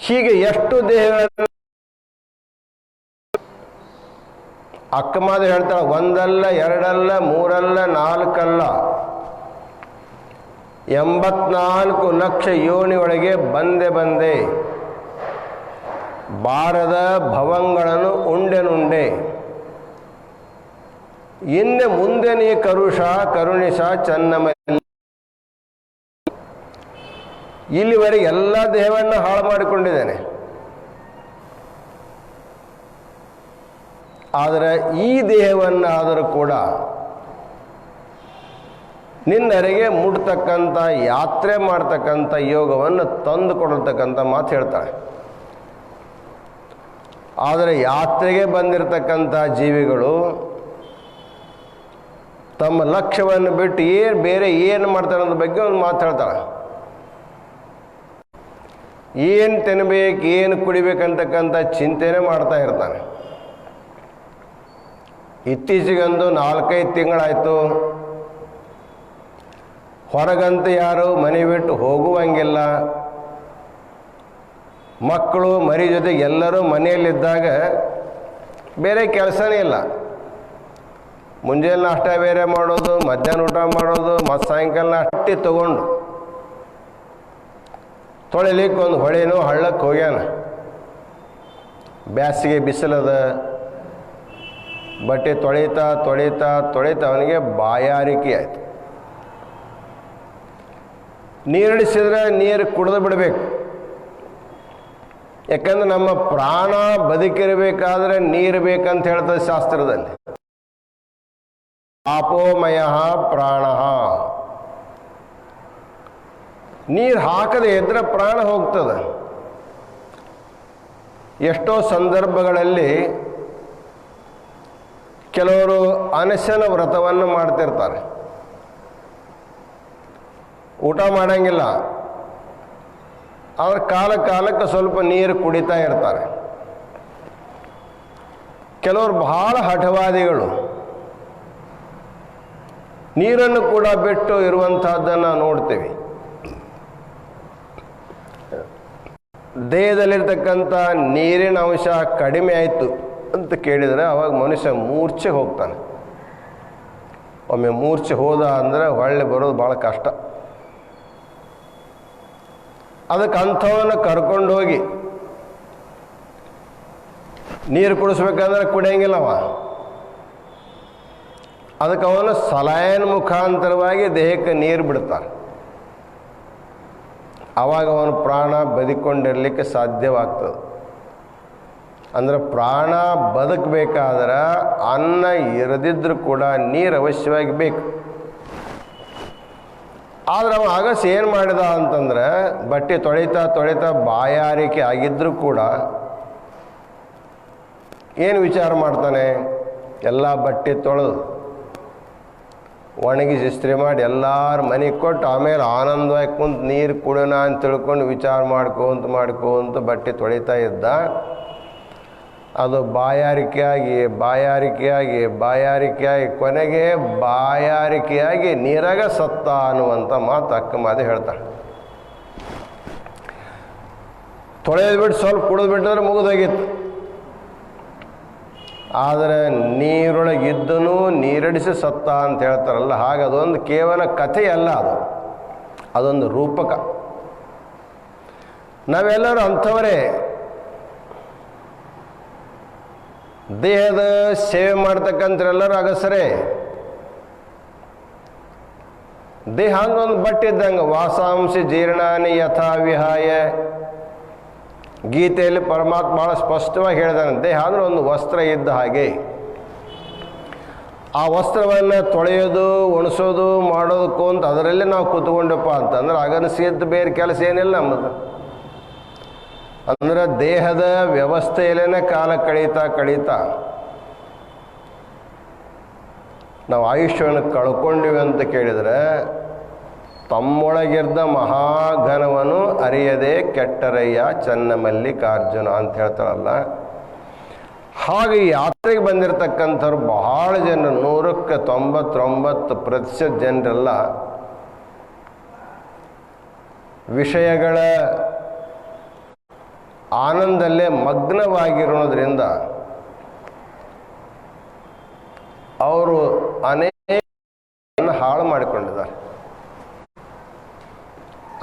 ಹೀಗೆ ಎಷ್ಟು ದೇಹಗಳನ್ನು ಅಕ್ಕಮಾದ ಹೇಳ್ತಾಳೆ, ಒಂದಲ್ಲ ಎರಡಲ್ಲ ಮೂರಲ್ಲ ನಾಲ್ಕಲ್ಲ 84 ಲಕ್ಷ ಯೋನಿಯೊಳಗೆ ಬಂದೆ ಬಾರದ ಭವಂಗಳನ್ನು ಉಂಡೆ ಇನ್ನು ಮುಂದೆ ನೀ ಕರುಣಿಸ ಚನ್ನಮಲ್ಲಿ. ಇಲ್ಲಿವರೆಗೆ ಎಲ್ಲ ದೇಹವನ್ನು ಹಾಳು ಮಾಡಿಕೊಂಡಿದ್ದೇನೆ, ಆದರೆ ಈ ದೇಹವನ್ನಾದರೂ ಕೂಡ ನಿನ್ನರೆಗೆ ಮುಟ್ತಕ್ಕಂಥ ಯಾತ್ರೆ ಮಾಡ್ತಕ್ಕಂಥ ಯೋಗವನ್ನು ತಂದು ಕೊಡತಕ್ಕಂಥ ಮಾತು ಹೇಳ್ತಾಳೆ. ಆದರೆ ಯಾತ್ರೆಗೆ ಬಂದಿರತಕ್ಕಂಥ ಜೀವಿಗಳು ತಮ್ಮ ಲಕ್ಷ್ಯವನ್ನು ಬಿಟ್ಟು ಬೇರೆ ಏನು ಮಾಡ್ತಾರೆ ಅನ್ನೋದ್ರ ಬಗ್ಗೆ ಒಂದು ಮಾತಾಡ್ತಾಳೆ. ಏನು ತಿನ್ನಬೇಕು, ಏನು ಕುಡಿಬೇಕಂತಕ್ಕಂಥ ಚಿಂತೆನೇ ಮಾಡ್ತಾ ಇರ್ತಾನೆ. ಇತ್ತೀಚೆಗಂದು 4-5 ತಿಂಗಳಾಯಿತು, ಹೊರಗಂತೂ ಯಾರು ಮನೆ ಬಿಟ್ಟು ಹೋಗುವಂಗಿಲ್ಲ. ಮಕ್ಕಳು ಮರಿ ಜೊತೆ ಎಲ್ಲರೂ ಮನೆಯಲ್ಲಿದ್ದಾಗ ಬೇರೆ ಕೆಲಸನೇ ಇಲ್ಲ. ಮುಂಜಾನೆ ನಾಷ್ಟ ಬೇರೆ ಮಾಡೋದು, ಮಧ್ಯಾಹ್ನ ಊಟ ಮಾಡೋದು, ಮತ್ತು ಸಾಯಂಕಾಲ ನಾಷ್ಟ ತಗೊಂಡು ತೊಳಿಲಿಕ್ಕೆ ಒಂದು ಹೊಳೆನೋ ಹಳ್ಳಕ್ಕೆ ಹೋಗ್ಯಾನ. ಬ್ಯಾಸಿಗೆ ಬಿಸಿಲದ, ಬಟ್ಟೆ ತೊಳಿತಾ ಅವನಿಗೆ ಬಾಯಾರಿಕೆ ಆಯಿತು. ನೀರಿಡಿಸಿದ್ರೆ ನೀರು ಕುಡಿದು ಬಿಡಬೇಕು. ಯಾಕಂದ್ರೆ ನಮ್ಮ ಪ್ರಾಣ ಬದುಕಿರಬೇಕಾದ್ರೆ ನೀರು ಬೇಕಂತ ಹೇಳ್ತದೆ ಶಾಸ್ತ್ರದಲ್ಲಿ. ಆಪೋಮಯ ಪ್ರಾಣ, ನೀರು ಹಾಕದೆ ಇದ್ರೆ ಪ್ರಾಣ ಹೋಗ್ತದೆ. ಎಷ್ಟೋ ಸಂದರ್ಭಗಳಲ್ಲಿ ಕೆಲವರು ಅನಶನ ವ್ರತವನ್ನು ಮಾಡ್ತಿರ್ತಾರೆ, ಊಟ ಮಾಡಂಗಿಲ್ಲ, ಅವ್ರ ಕಾಲಕ್ಕೆ ಸ್ವಲ್ಪ ನೀರು ಕುಡಿತಾ ಇರ್ತಾರೆ. ಕೆಲವರು ಬಹಳ ಹಠವಾದಿಗಳು, ನೀರನ್ನು ಕೂಡ ಬಿಟ್ಟು ಇರುವಂತಹದ್ದನ್ನು ನೋಡ್ತೀವಿ. ದೇಹದಲ್ಲಿರ್ತಕ್ಕಂಥ ನೀರಿನ ಅಂಶ ಕಡಿಮೆ ಆಯಿತು ಅಂತ ಕೇಳಿದರೆ ಅವಾಗ ಮನುಷ್ಯ ಮೂರ್ಛೆ ಹೋಗ್ತಾನೆ. ಒಮ್ಮೆ ಮೂರ್ಛೆ ಹೋದ ಅಂದರೆ ಹೊಳ್ಳೆ ಬರೋದು ಭಾಳ ಕಷ್ಟ. ಅದಕ್ಕೆ ಅಂಥವನ್ನು ಕರ್ಕೊಂಡೋಗಿ ನೀರು ಕುಡಿಸ್ಬೇಕಂದ್ರೆ ಕುಡಿಯಂಗಿಲ್ಲವ. ಅದಕ್ಕೆ ಅವನು ಸಲೈನ್ ಮುಖಾಂತರವಾಗಿ ದೇಹಕ್ಕೆ ನೀರು ಬಿಡ್ತಾರೆ. ಆವಾಗ ಅವನ ಪ್ರಾಣ ಬದುಕೊಂಡಿರಲಿಕ್ಕೆ ಸಾಧ್ಯವಾಗ್ತದೆ. ಅಂದರೆ ಪ್ರಾಣ ಬದುಕಬೇಕಾದ್ರೆ ಅನ್ನ ಇರದಿದ್ರೂ ಕೂಡ ನೀರು ಅವಶ್ಯವಾಗಿ ಬೇಕು. ಆದರೆ ಅವ ಆಗಸ್ ಏನು ಮಾಡಿದ ಅಂತಂದ್ರೆ ಬಟ್ಟೆ ತೊಳಿತಾ ಬಾಯಾರಿಕೆ ಆಗಿದ್ರೂ ಕೂಡ ಏನು ವಿಚಾರ ಮಾಡ್ತಾನೆ, ಎಲ್ಲ ಬಟ್ಟೆ ತೊಳೆದು ಒಣಗಿಸಿ ಇಸ್ತ್ರಿ ಮಾಡಿ ಎಲ್ಲರ ಮನೆಗೆ ಕೊಟ್ಟು ಆಮೇಲೆ ಆನಂದವಾಗಿ ಕುಂತು ನೀರು ಕುಡಿಯೋಣ ಅಂತ ತಿಳ್ಕೊಂಡು ವಿಚಾರ ಮಾಡ್ಕೊಂತ ಬಟ್ಟೆ ತೊಳಿತಾ ಇದ್ದ. ಅದು ಬಾಯಾರಿಕೆಯಾಗಿ ಕೊನೆಗೆ ಬಾಯಾರಿಕೆಯಾಗಿ ನೀರಾಗ ಸತ್ತ ಅನ್ನುವಂಥ ಮಾತು ಅಕ್ಕಮಾದೆ ಹೇಳ್ತಾಳೆ. ತೊಳೆದ್ಬಿಟ್ಟು ಸ್ವಲ್ಪ ಕುಡಿದ್ಬಿಟ್ಟಿದ್ರೆ ಮುಗಿದೋಗಿತ್ತು. ಆದರೆ ನೀರೊಳಗಿದ್ದನು ನೀರಡಿಸಿ ಸತ್ತ ಅಂತ ಹೇಳ್ತಾರಲ್ಲ, ಹಾಗೆ ಅದೊಂದು ಕೇವಲ ಕಥೆಯಲ್ಲ, ಅದೊಂದು ರೂಪಕ. ನಾವೆಲ್ಲರೂ ಅಂಥವರೇ. ದೇಹದ ಸೇವೆ ಮಾಡ್ತಕ್ಕಂಥರೆಲ್ಲರೂ ಅಗಸರೇ. ದೇಹ ಅಂದ್ರೆ ಒಂದು ಬಟ್ಟೆ ಇದ್ದಂಗೆ, ವಾಸಾಂಸಿ ಜೀರ್ಣಾನಿ ಯಥಾ ವಿಹಾಯ. ಗೀತೆಯಲ್ಲಿ ಪರಮಾತ್ಮ ಭಾಳ ಸ್ಪಷ್ಟವಾಗಿ ಹೇಳಿದಾನೆ, ದೇಹ ಅಂದ್ರೆ ಒಂದು ವಸ್ತ್ರ ಇದ್ದ ಹಾಗೆ. ಆ ವಸ್ತ್ರವನ್ನು ತೊಳೆಯೋದು, ಒಣಸೋದು, ಮಾಡೋದಕ್ಕೂ ಅಂತ ಅದರಲ್ಲೇ ನಾವು ಕೂತ್ಕೊಂಡಪ್ಪ ಅಂತಂದ್ರೆ ಅಗನಸಿದ್ದು ಬೇರೆ ಕೆಲಸ ಏನಿಲ್ಲ ನಮ್ಮದು. ಅಂದ್ರೆ ದೇಹದ ವ್ಯವಸ್ಥೆಯಲ್ಲೇ ಕಾಲ ಕಳೀತಾ ನಾವು ಆಯುಷ್ಯವನ್ನು ಕಳ್ಕೊಂಡಿವಿ ಅಂತ ಕೇಳಿದರೆ, ತಮ್ಮೊಳಗಿರ್ದ ಮಹಾಘನವನು ಅರಿಯದೆ ಕೆಟ್ಟರಯ್ಯ ಚನ್ನಮಲ್ಲಿಕಾರ್ಜುನ ಅಂತ ಹೇಳ್ತಾರಲ್ಲ. ಹಾಗೆ ಯಾತ್ರೆಗೆ ಬಂದಿರತಕ್ಕಂಥವ್ರು ಬಹಳ ಜನರು, 100ಕ್ಕೆ 99% ಜನರೆಲ್ಲ ವಿಷಯಗಳ ಆನಂದಲ್ಲೇ ಮಗ್ನವಾಗಿರೋದ್ರಿಂದ ಅವರು ಅನೇಕ ಹಾಳು ಮಾಡಿಕೊಂಡಿದ್ದಾರೆ.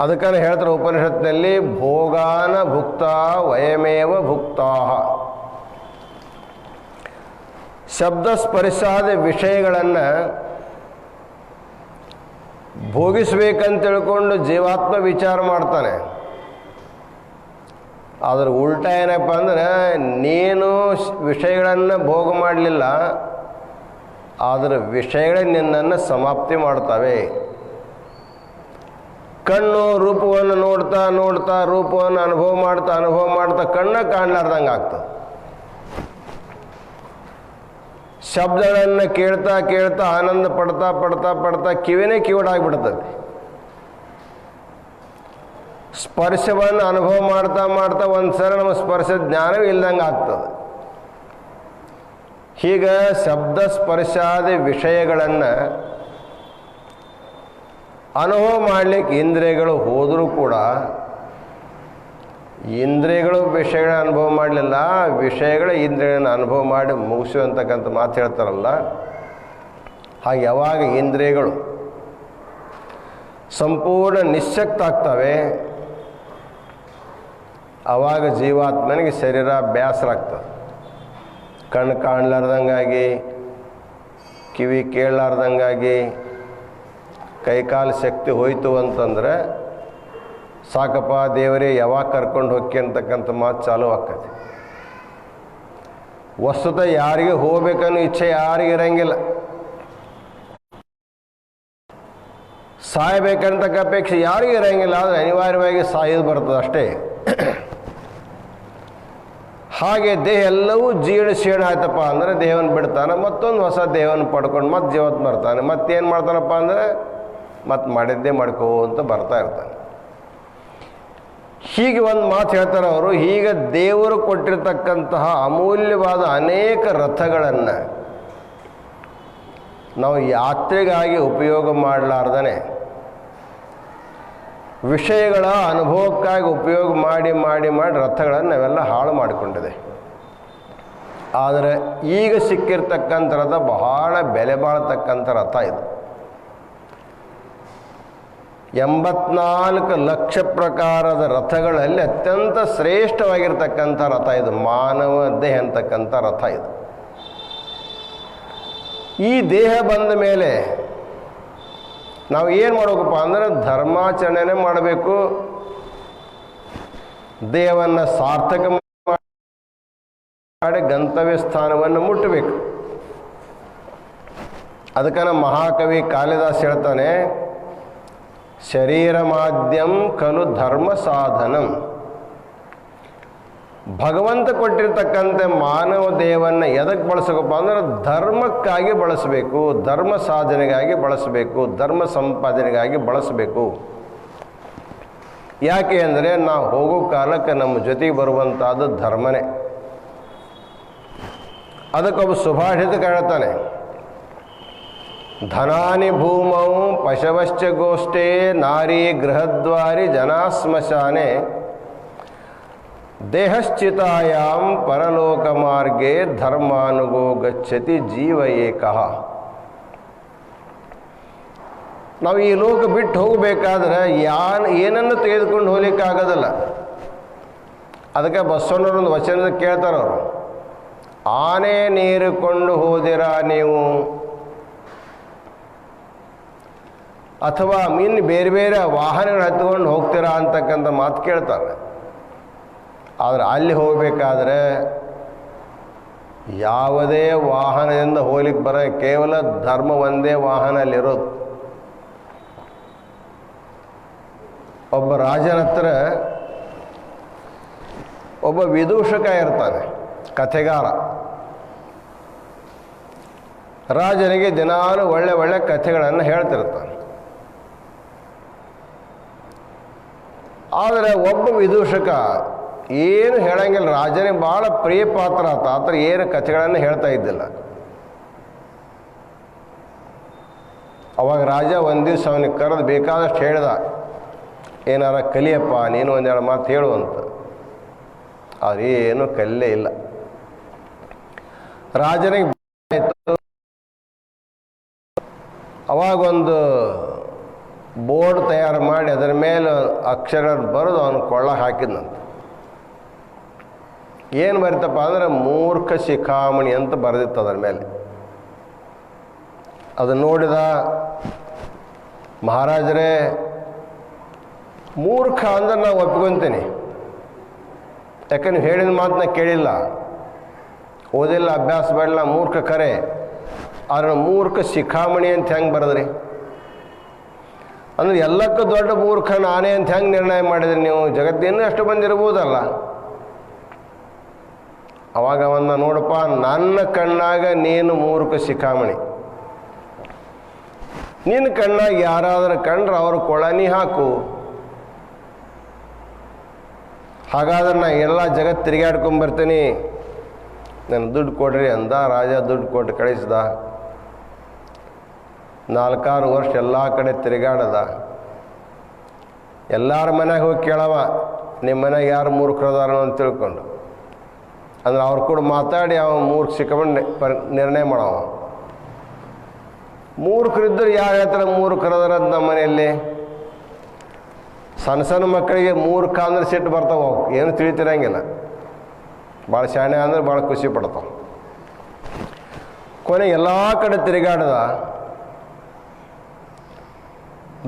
ಅದಕ್ಕನ್ನು ಹೇಳ್ತಾರೆ ಉಪನಿಷತ್ತಿನಲ್ಲಿ, ಭೋಗಾನ ಭುಕ್ತ ವಯಮೇವ ಭುಕ್ತಾಹ. ಶಬ್ದ ಸ್ಪರ್ಶಾದ ವಿಷಯಗಳನ್ನು ಭೋಗಿಸ್ಬೇಕಂತ ತಿಳ್ಕೊಂಡು ಜೀವಾತ್ಮ ವಿಚಾರ ಮಾಡ್ತಾನೆ. ಅದರ ಉಲ್ಟ ಏನಪ್ಪ ಅಂದ್ರೆ, ನೀನು ವಿಷಯಗಳನ್ನು ಭೋಗ ಮಾಡಲಿಲ್ಲ, ಆದರೆ ವಿಷಯಗಳೇ ನಿನ್ನನ್ನು ಸಮಾಪ್ತಿ ಮಾಡ್ತವೆ. ಕಣ್ಣು ರೂಪವನ್ನು ನೋಡ್ತಾ ರೂಪವನ್ನು ಅನುಭವ ಮಾಡ್ತಾ ಕಣ್ಣ ಕಾಣಲಾರ್ದಂಗೆ ಆಗ್ತದೆ. ಶಬ್ದಗಳನ್ನು ಕೇಳ್ತಾ ಆನಂದ ಪಡ್ತಾ ಕಿವಿನೇ ಕಿವುಡಾಗ್ಬಿಡ್ತದೆ. ಸ್ಪರ್ಶವನ್ನು ಅನುಭವ ಮಾಡ್ತಾ ಒಂದ್ಸಲ ನಮ್ಮ ಸ್ಪರ್ಶ ಜ್ಞಾನವೇ ಇಲ್ದಂಗೆ ಆಗ್ತದೆ. ಹೀಗೆ ಶಬ್ದ ಸ್ಪರ್ಶಾದ ವಿಷಯಗಳನ್ನು ಅನುಭವ ಮಾಡಲಿಕ್ಕೆ ಇಂದ್ರಿಯಗಳು ಹೋದರೂ ಕೂಡ, ಇಂದ್ರಿಯಗಳು ವಿಷಯಗಳ ಅನುಭವ ಮಾಡಲಿಲ್ಲ, ವಿಷಯಗಳ ಇಂದ್ರಿಯಗಳನ್ನು ಅನುಭವ ಮಾಡಿ ಮುಗಿಸುವಂತಕ್ಕಂಥ ಮಾತು ಹೇಳ್ತಾರಲ್ಲ. ಹಾಗೆ ಯಾವಾಗ ಇಂದ್ರಿಯಗಳು ಸಂಪೂರ್ಣ ನಿಶ್ಶಕ್ತ ಆಗ್ತವೆ, ಆವಾಗ ಜೀವಾತ್ಮನಿಗೆ ಶರೀರ ಬೇಸರ ಆಗ್ತದೆ. ಕಣ್ಣು ಕಾಣಲಾರ್ದಂಗಾಗಿ, ಕಿವಿ ಕೇಳಲಾರ್ದಂಗಾಗಿ, ಕೈಕಾಲು ಶಕ್ತಿ ಹೋಯ್ತು ಅಂತಂದರೆ ಸಾಕಪ್ಪ ದೇವರೇ ಯಾವಾಗ ಕರ್ಕೊಂಡು ಹೋಗಿ ಅಂತಕ್ಕಂಥ ಮಾತು ಚಾಲು ಆಕ್ಕತಿ. ವಸ್ತುತ ಯಾರಿಗೆ ಹೋಗ್ಬೇಕನ್ನೋ ಇಚ್ಛೆ ಯಾರಿಗೆ ಇರಂಗಿಲ್ಲ. ಸಾಯಬೇಕಂತಕ್ಕ ಅಪೇಕ್ಷೆ ಯಾರಿಗೂ ಇರಂಗಿಲ್ಲ, ಆದರೆ ಅನಿವಾರ್ಯವಾಗಿ ಸಾಯೋದು ಬರ್ತದೆ ಅಷ್ಟೇ. ಹಾಗೆ ದೇಹ ಎಲ್ಲವೂ ಜೀರ್ಣ ಆಯ್ತಪ್ಪ ಅಂದರೆ ದೇಹವನ್ನು ಬಿಡ್ತಾನೆ, ಮತ್ತೊಂದು ಹೊಸ ದೇಹವನ್ನು ಪಡ್ಕೊಂಡು ಮತ್ತೆ ಜೀವತ್ ಬರ್ತಾನೆ. ಮತ್ತೇನು ಮಾಡ್ತಾನಪ್ಪ ಅಂದರೆ ಮತ್ತೆ ಮಾಡಿದ್ದೇ ಮಾಡ್ಕೋ ಅಂತ ಬರ್ತಾ ಇರ್ತಾನೆ. ಹೀಗೆ ಒಂದು ಮಾತು ಹೇಳ್ತಾರೆ ಅವರು, ಈಗ ದೇವರು ಕೊಟ್ಟಿರ್ತಕ್ಕಂತಹ ಅಮೂಲ್ಯವಾದ ಅನೇಕ ರಥಗಳನ್ನು ನಾವು ಯಾತ್ರೆಗಾಗಿ ಉಪಯೋಗ ಮಾಡಲಾರ್ದೇ ವಿಷಯಗಳ ಅನುಭವಕ್ಕಾಗಿ ಉಪಯೋಗ ಮಾಡಿ ರಥಗಳನ್ನು ನಾವೆಲ್ಲ ಹಾಳು ಮಾಡಿಕೊಂಡಿದೆ. ಆದರೆ ಈಗ ಸಿಕ್ಕಿರ್ತಕ್ಕಂಥ ರಥ ಬಹಳ ಬೆಲೆ ಬಾಳ್ತಕ್ಕಂಥ ರಥ ಇದು. 84 ಲಕ್ಷ ಪ್ರಕಾರದ ರಥಗಳಲ್ಲಿ ಅತ್ಯಂತ ಶ್ರೇಷ್ಠವಾಗಿರ್ತಕ್ಕಂಥ ರಥ ಇದು, ಮಾನವ ದೇಹ ಅಂತಕ್ಕಂಥ ರಥ ಇದು. ಈ ದೇಹ ಬಂದ ಮೇಲೆ ನಾವು ಏನು ಮಾಡಬೇಕಪ್ಪ ಅಂದರೆ ಧರ್ಮಾಚರಣೆ ಮಾಡಬೇಕು, ದೇಹವನ್ನು ಸಾರ್ಥಕ ಮಾಡಿ ಗಂತವ್ಯ ಸ್ಥಾನವನ್ನು ಮುಟ್ಟಬೇಕು. ಅದಕ್ಕೆ ನಮ್ಮ ಮಹಾಕವಿ ಕಾಳಿದಾಸ್ ಹೇಳ್ತಾನೆ, ಶರೀರ ಮಾಧ್ಯಂ ಖಲು ಧರ್ಮ ಸಾಧನಂ. ಭಗವಂತ ಕೊಟ್ಟಿರ್ತಕ್ಕಂಥ ಮಾನವ ದೇಹವನ್ನು ಎದಕ್ಕೆ ಬಳಸಬೇಕಪ್ಪ ಅಂದ್ರೆ ಧರ್ಮಕ್ಕಾಗಿ ಬಳಸಬೇಕು, ಧರ್ಮ ಸಾಧನೆಗಾಗಿ ಬಳಸಬೇಕು, ಧರ್ಮ ಸಂಪಾದನೆಗಾಗಿ ಬಳಸಬೇಕು. ಯಾಕೆ ಅಂದರೆ ನಾವು ಹೋಗೋ ಕಾಲಕ್ಕೆ ನಮ್ಮ ಜೊತೆಗೆ ಬರುವಂಥದ್ದು ಧರ್ಮನೇ. ಅದಕ್ಕೊಬ್ಬ ಸುಭಾಷಿತ ಹೇಳ್ತಾನೆ, ಧನಾನಿ ಭೂಮೌ ಪಶವಶ್ಚ ಗೋಷ್ಠೇ ನಾರಿ ಗೃಹದ್ವಾರಿ ಜನಾ ಸ್ಮಶಾನೆ ದೇಹಶ್ಚಿತಾಯಾಂ ಪರಲೋಕ ಮಾರ್ಗೇ ಧರ್ಮಾನುಗೋ ಗಚ್ಚತಿ ಜೀವ ಏಕಃ. ನಾವು ಈ ಲೋಕ ಬಿಟ್ಟು ಹೋಗಬೇಕಾದ್ರೆ ಏನನ್ನು ತೆಗೆದುಕೊಂಡು ಹೋಗ್ಲಿಕ್ಕಾಗೋದಿಲ್ಲ. ಅದಕ್ಕೆ ಬಸವಣ್ಣವರೊಂದು ವಚನದ ಕೇಳ್ತಾರೆ ಅವರು, ಆನೆ ನೀರಿಕೊಂಡು ಹೋದಿರಾ ನೀವು, ಅಥವಾ ಇನ್ನು ಬೇರೆ ಬೇರೆ ವಾಹನಗಳು ಹತ್ಕೊಂಡು ಹೋಗ್ತೀರಾ ಅಂತಕ್ಕಂಥ ಮಾತು ಕೇಳ್ತಾರೆ. ಆದರೆ ಅಲ್ಲಿ ಹೋಗಬೇಕಾದ್ರೆ ಯಾವುದೇ ವಾಹನದಿಂದ ಹೋಗ್ಲಿಕ್ಕೆ ಬರ, ಕೇವಲ ಧರ್ಮ ಒಂದೇ ವಾಹನ ಅಲ್ಲಿರೋದು. ಒಬ್ಬ ರಾಜನ ಹತ್ರ ಒಬ್ಬ ವಿದೂಷಕ ಇರ್ತಾನೆ, ಕಥೆಗಾರ. ರಾಜನಿಗೆ ದಿನಾಲು ಒಳ್ಳೆ ಒಳ್ಳೆ ಕಥೆಗಳನ್ನು ಹೇಳ್ತಿರ್ತಾನೆ. ಆದರೆ ಒಬ್ಬ ವಿದೂಷಕ ಏನು ಹೇಳಂಗಿಲ್ಲ. ರಾಜನಿಗೆ ಭಾಳ ಪ್ರಿಯ ಪಾತ್ರ ಆತ, ಆತರ ಏನು ಕಥೆಗಳನ್ನು ಹೇಳ್ತಾ ಇದ್ದಿಲ್ಲ. ಅವಾಗ ರಾಜ ಒಂದು ದಿವಸ ಅವನಿಗೆ ಕರೆದು ಬೇಕಾದಷ್ಟು ಹೇಳ್ದ, ಏನಾರ ಕಲಿಯಪ್ಪ, ನೀನು ಒಂದೆರಡು ಮಾತು ಹೇಳು ಅಂತ. ಆದರೆ ಏನು ಕಲಿಯೇ ಇಲ್ಲ. ರಾಜನಿಗೆ ಅವಾಗೊಂದು ಬೋರ್ಡ್ ತಯಾರು ಮಾಡಿ ಅದರ ಮೇಲೆ ಅಕ್ಷರ ಬರೆದು ಅವನು ಕೊಳ್ಳ ಹಾಕಿದ್ನಂತ. ಏನು ಬರೀತಪ್ಪ ಅಂದರೆ ಮೂರ್ಖ ಶಿಖಾಮಣಿ ಅಂತ ಬರೆದಿತ್ತು ಅದರ ಮೇಲೆ. ಅದನ್ನು ನೋಡಿದ ಮಹಾರಾಜರೇ, ಮೂರ್ಖ ಅಂದ್ರೆ ನಾವು ಒಪ್ಕೊತೀನಿ, ಯಾಕೆ ನೀವು ಹೇಳಿದ ಮಾತನ್ನ ಕೇಳಿಲ್ಲ, ಓದಿಲ್ಲ, ಅಭ್ಯಾಸ ಬೇಡಲ್ಲ, ಮೂರ್ಖ ಕರೆ. ಆದರೆ ಮೂರ್ಖ ಶಿಖಾಮಣಿ ಅಂತ ಹೆಂಗೆ ಬರೆದ್ರಿ? ಅಂದರೆ ಎಲ್ಲಕ್ಕೂ ದೊಡ್ಡ ಮೂರ್ಖ ನಾನೇ ಅಂತ ಹೆಂಗೆ ನಿರ್ಣಯ ಮಾಡಿದ್ರಿ ನೀವು? ಜಗತ್ತಿನೂ ಅಷ್ಟು ಬಂದಿರ್ಬೋದಲ್ಲ. ಅವಾಗ ಅವನ್ನ ನೋಡಪ್ಪ, ನನ್ನ ಕಣ್ಣಾಗ ನೀನು ಮೂರ್ಖ ಶಿಖಾಮಣಿ, ನಿನ್ನ ಕಣ್ಣಾಗ ಯಾರಾದರೂ ಕಂಡ್ರೆ ಅವ್ರ ಕೊಳನಿ ಹಾಕು. ಹಾಗಾದ್ರೆ ನಾ ಎಲ್ಲ ಜಗತ್ತು ತಿರುಗಾಡ್ಕೊಂಬರ್ತೀನಿ, ನನ್ನ ದುಡ್ಡು ಕೊಡ್ರಿ ಅಂದ. ರಾಜ ದುಡ್ಡು ಕೊಟ್ಟು ಕಳಿಸ್ದ. 4-6 ವರ್ಷ ಎಲ್ಲ ಕಡೆ ತಿರುಗಾಡದ. ಎಲ್ಲರ ಮನೆಗೆ ಹೋಗಿ ಕೇಳವ, ನಿಮ್ಮ ಮನೆಗೆ ಯಾರು ಮೂರ್ಖರದಾರ ಅಂತ ತಿಳ್ಕೊಂಡು. ಅಂದ್ರೆ ಅವ್ರು ಕೂಡ ಮಾತಾಡಿ ಅವ ಮೂರ್ಖ ಸಿಕ್ಕೊಂಡು ನಿರ್ಣಯ ಮಾಡವ. ಮೂರ್ಖರಿದ್ದರು ಯಾರು ಹೇಳ್ತಾರೆ ಮೂರ್ಖರದಾರ ಅಂತ ನಮ್ಮ ಮನೆಯಲ್ಲಿ? ಸಣ್ಣ ಸಣ್ಣ ಮಕ್ಕಳಿಗೆ ಮೂರ್ಖ ಅಂದ್ರೆ ಸಿಟ್ಟು ಬರ್ತಾವ, ಏನು ತಿಳಿತಿರಂಗಿಲ್ಲ. ಭಾಳ ಶಾಣೆ ಅಂದ್ರೆ ಭಾಳ ಖುಷಿ ಪಡ್ತಾವ. ಕೊನೆಗೆ ಎಲ್ಲ ಕಡೆ ತಿರುಗಾಡ್ದ,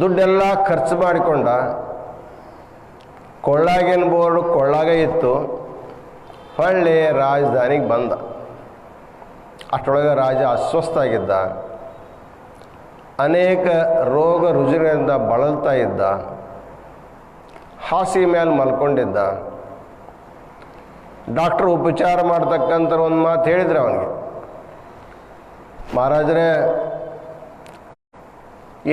ದುಡ್ಡೆಲ್ಲ ಖರ್ಚು ಮಾಡಿಕೊಂಡ. ಕೊಳ್ಳಾಗೇನು ಬೋರ್ಡು ಕೊಳ್ಳಾಗ ಇತ್ತು. ಹೊಳ್ಳಿ ರಾಜಧಾನಿಗೆ ಬಂದ. ಅಷ್ಟರೊಳಗೆ ರಾಜ ಅಸ್ವಸ್ಥ ಆಗಿದ್ದ, ಅನೇಕ ರೋಗ ರುಜಿನದಿಂದ ಬಳಲ್ತಾ ಇದ್ದ, ಹಾಸಿಗೆ ಮೇಲೆ ಮಲ್ಕೊಂಡಿದ್ದ. ಡಾಕ್ಟ್ರು ಉಪಚಾರ ಮಾಡ್ತಕ್ಕಂಥ ಒಂದು ಮಾತು ಹೇಳಿದ್ರೆ ಅವನಿಗೆ, ಮಹಾರಾಜರೇ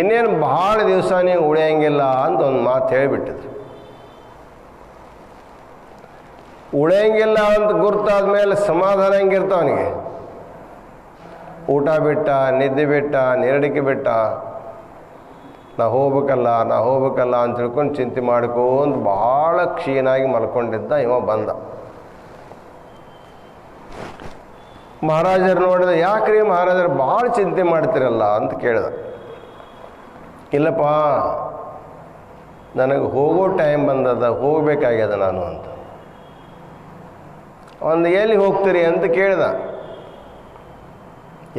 ಇನ್ನೇನು ಭಾಳ ದಿವಸ ನೀವು ಉಳಿಯಂಗಿಲ್ಲ ಅಂತ ಒಂದು ಮಾತು ಹೇಳಿಬಿಟ್ಟಿದ್ರು. ಉಳಿಯಂಗಿಲ್ಲ ಅಂತ ಗುರ್ತಾದ ಮೇಲೆ ಸಮಾಧಾನ ಹೆಂಗಿರ್ತಾವ ಅವನಿಗೆ? ಊಟ ಬಿಟ್ಟ, ನಿದ್ದೆ ಬಿಟ್ಟ, ನೆರಡಿಕೆ ಬಿಟ್ಟ. ನಾ ಹೋಗ್ಬೇಕಲ್ಲ ಅಂತ ತಿಳ್ಕೊಂಡು ಚಿಂತೆ ಮಾಡ್ಕೊಂತ ಭಾಳ ಕ್ಷೀಣಾಗಿ ಮಲ್ಕೊಂಡಿದ್ದ. ಇವ ಬಂದ. ಮಹಾರಾಜರು ನೋಡಿದ, ಯಾಕ್ರಿ ಮಹಾರಾಜರು ಭಾಳ ಚಿಂತೆ ಮಾಡ್ತಿರಲ್ಲ ಅಂತ ಕೇಳಿದ. ಇಲ್ಲಪ್ಪ, ನನಗೆ ಹೋಗೋ ಟೈಮ್ ಬಂದದ, ಹೋಗಬೇಕಾಗ್ಯದ ನಾನು ಅಂತ. ಒಂದು ಎಲ್ಲಿ ಹೋಗ್ತೀರಿ ಅಂತ ಕೇಳಿದ.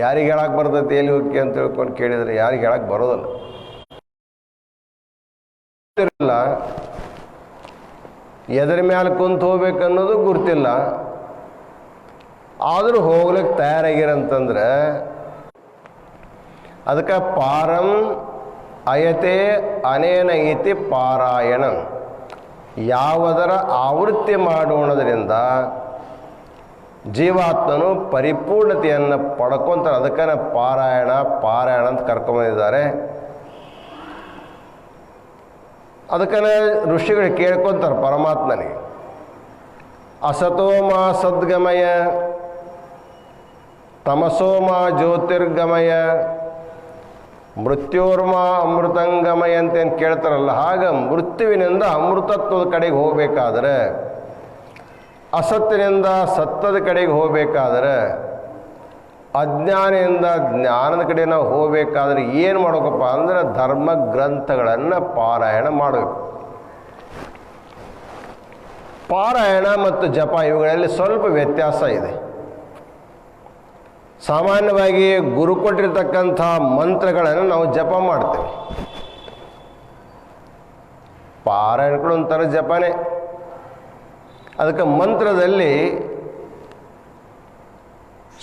ಯಾರಿಗೆ ಹೇಳಕ್ಕೆ ಬರ್ತೈತಿ ಎಲ್ಲಿ ಹೋಗಿ ಅಂತ ತಿಳ್ಕೊಂಡು ಕೇಳಿದರೆ ಯಾರಿಗೆ ಹೇಳಕ್ಕೆ ಬರೋದಲ್ಲ. ಎದರ ಮ್ಯಾಲೆ ಕುಂತು ಹೋಗ್ಬೇಕು ಅನ್ನೋದು ಗುರ್ತಿಲ್ಲ. ಆದರೂ ಹೋಗ್ಲಿಕ್ಕೆ ತಯಾರಾಗಿರಂತಂದ್ರೆ ಅದಕ್ಕೆ ಪಾರಂ ಅಯತೆ ಅನೇನ ಇತಿ ಪಾರಾಯಣ. ಯಾವುದರ ಆವೃತ್ತಿ ಮಾಡೋಣದ್ರಿಂದ ಜೀವಾತ್ಮನು ಪರಿಪೂರ್ಣತೆಯನ್ನು ಪಡ್ಕೊತಾರೆ. ಅದಕ್ಕೆ ಪಾರಾಯಣ ಅಂತ ಕರ್ಕೊಂಬಂದಿದ್ದಾರೆ. ಅದಕ್ಕೆ ಋಷಿಗಳು ಕೇಳ್ಕೊತಾರೆ ಪರಮಾತ್ಮನಿಗೆ, ಅಸತೋಮ ಸದ್ಗಮಯ ತಮಸೋಮ ಜ್ಯೋತಿರ್ಗಮಯ ಮೃತ್ಯೋರ್ಮ ಅಮೃತಂಗಮಯ ಅಂತೇನು ಕೇಳ್ತಾರಲ್ಲ, ಹಾಗೆ ಮೃತ್ಯುವಿನಿಂದ ಅಮೃತತ್ವದ ಕಡೆಗೆ ಹೋಗಬೇಕಾದ್ರೆ, ಅಸತ್ತಿನಿಂದ ಸತ್ತದ ಕಡೆಗೆ ಹೋಗಬೇಕಾದ್ರೆ, ಅಜ್ಞಾನದಿಂದ ಜ್ಞಾನದ ಕಡೆ ನಾವು ಹೋಗಬೇಕಾದ್ರೆ ಏನು ಮಾಡಬೇಕಪ್ಪ ಅಂದರೆ ಧರ್ಮ ಗ್ರಂಥಗಳನ್ನು ಪಾರಾಯಣ ಮಾಡಬೇಕು. ಪಾರಾಯಣ ಮತ್ತು ಜಪ ಇವುಗಳಲ್ಲಿ ಸ್ವಲ್ಪ ವ್ಯತ್ಯಾಸ ಇದೆ. ಸಾಮಾನ್ಯವಾಗಿ ಗುರು ಕೊಟ್ಟಿರ್ತಕ್ಕಂಥ ಮಂತ್ರಗಳನ್ನು ನಾವು ಜಪ ಮಾಡ್ತೇವೆ. ಪಾರಾಯಣಗಳು ಒಂಥರ ಜಪನೇ. ಅದಕ್ಕೆ ಮಂತ್ರದಲ್ಲಿ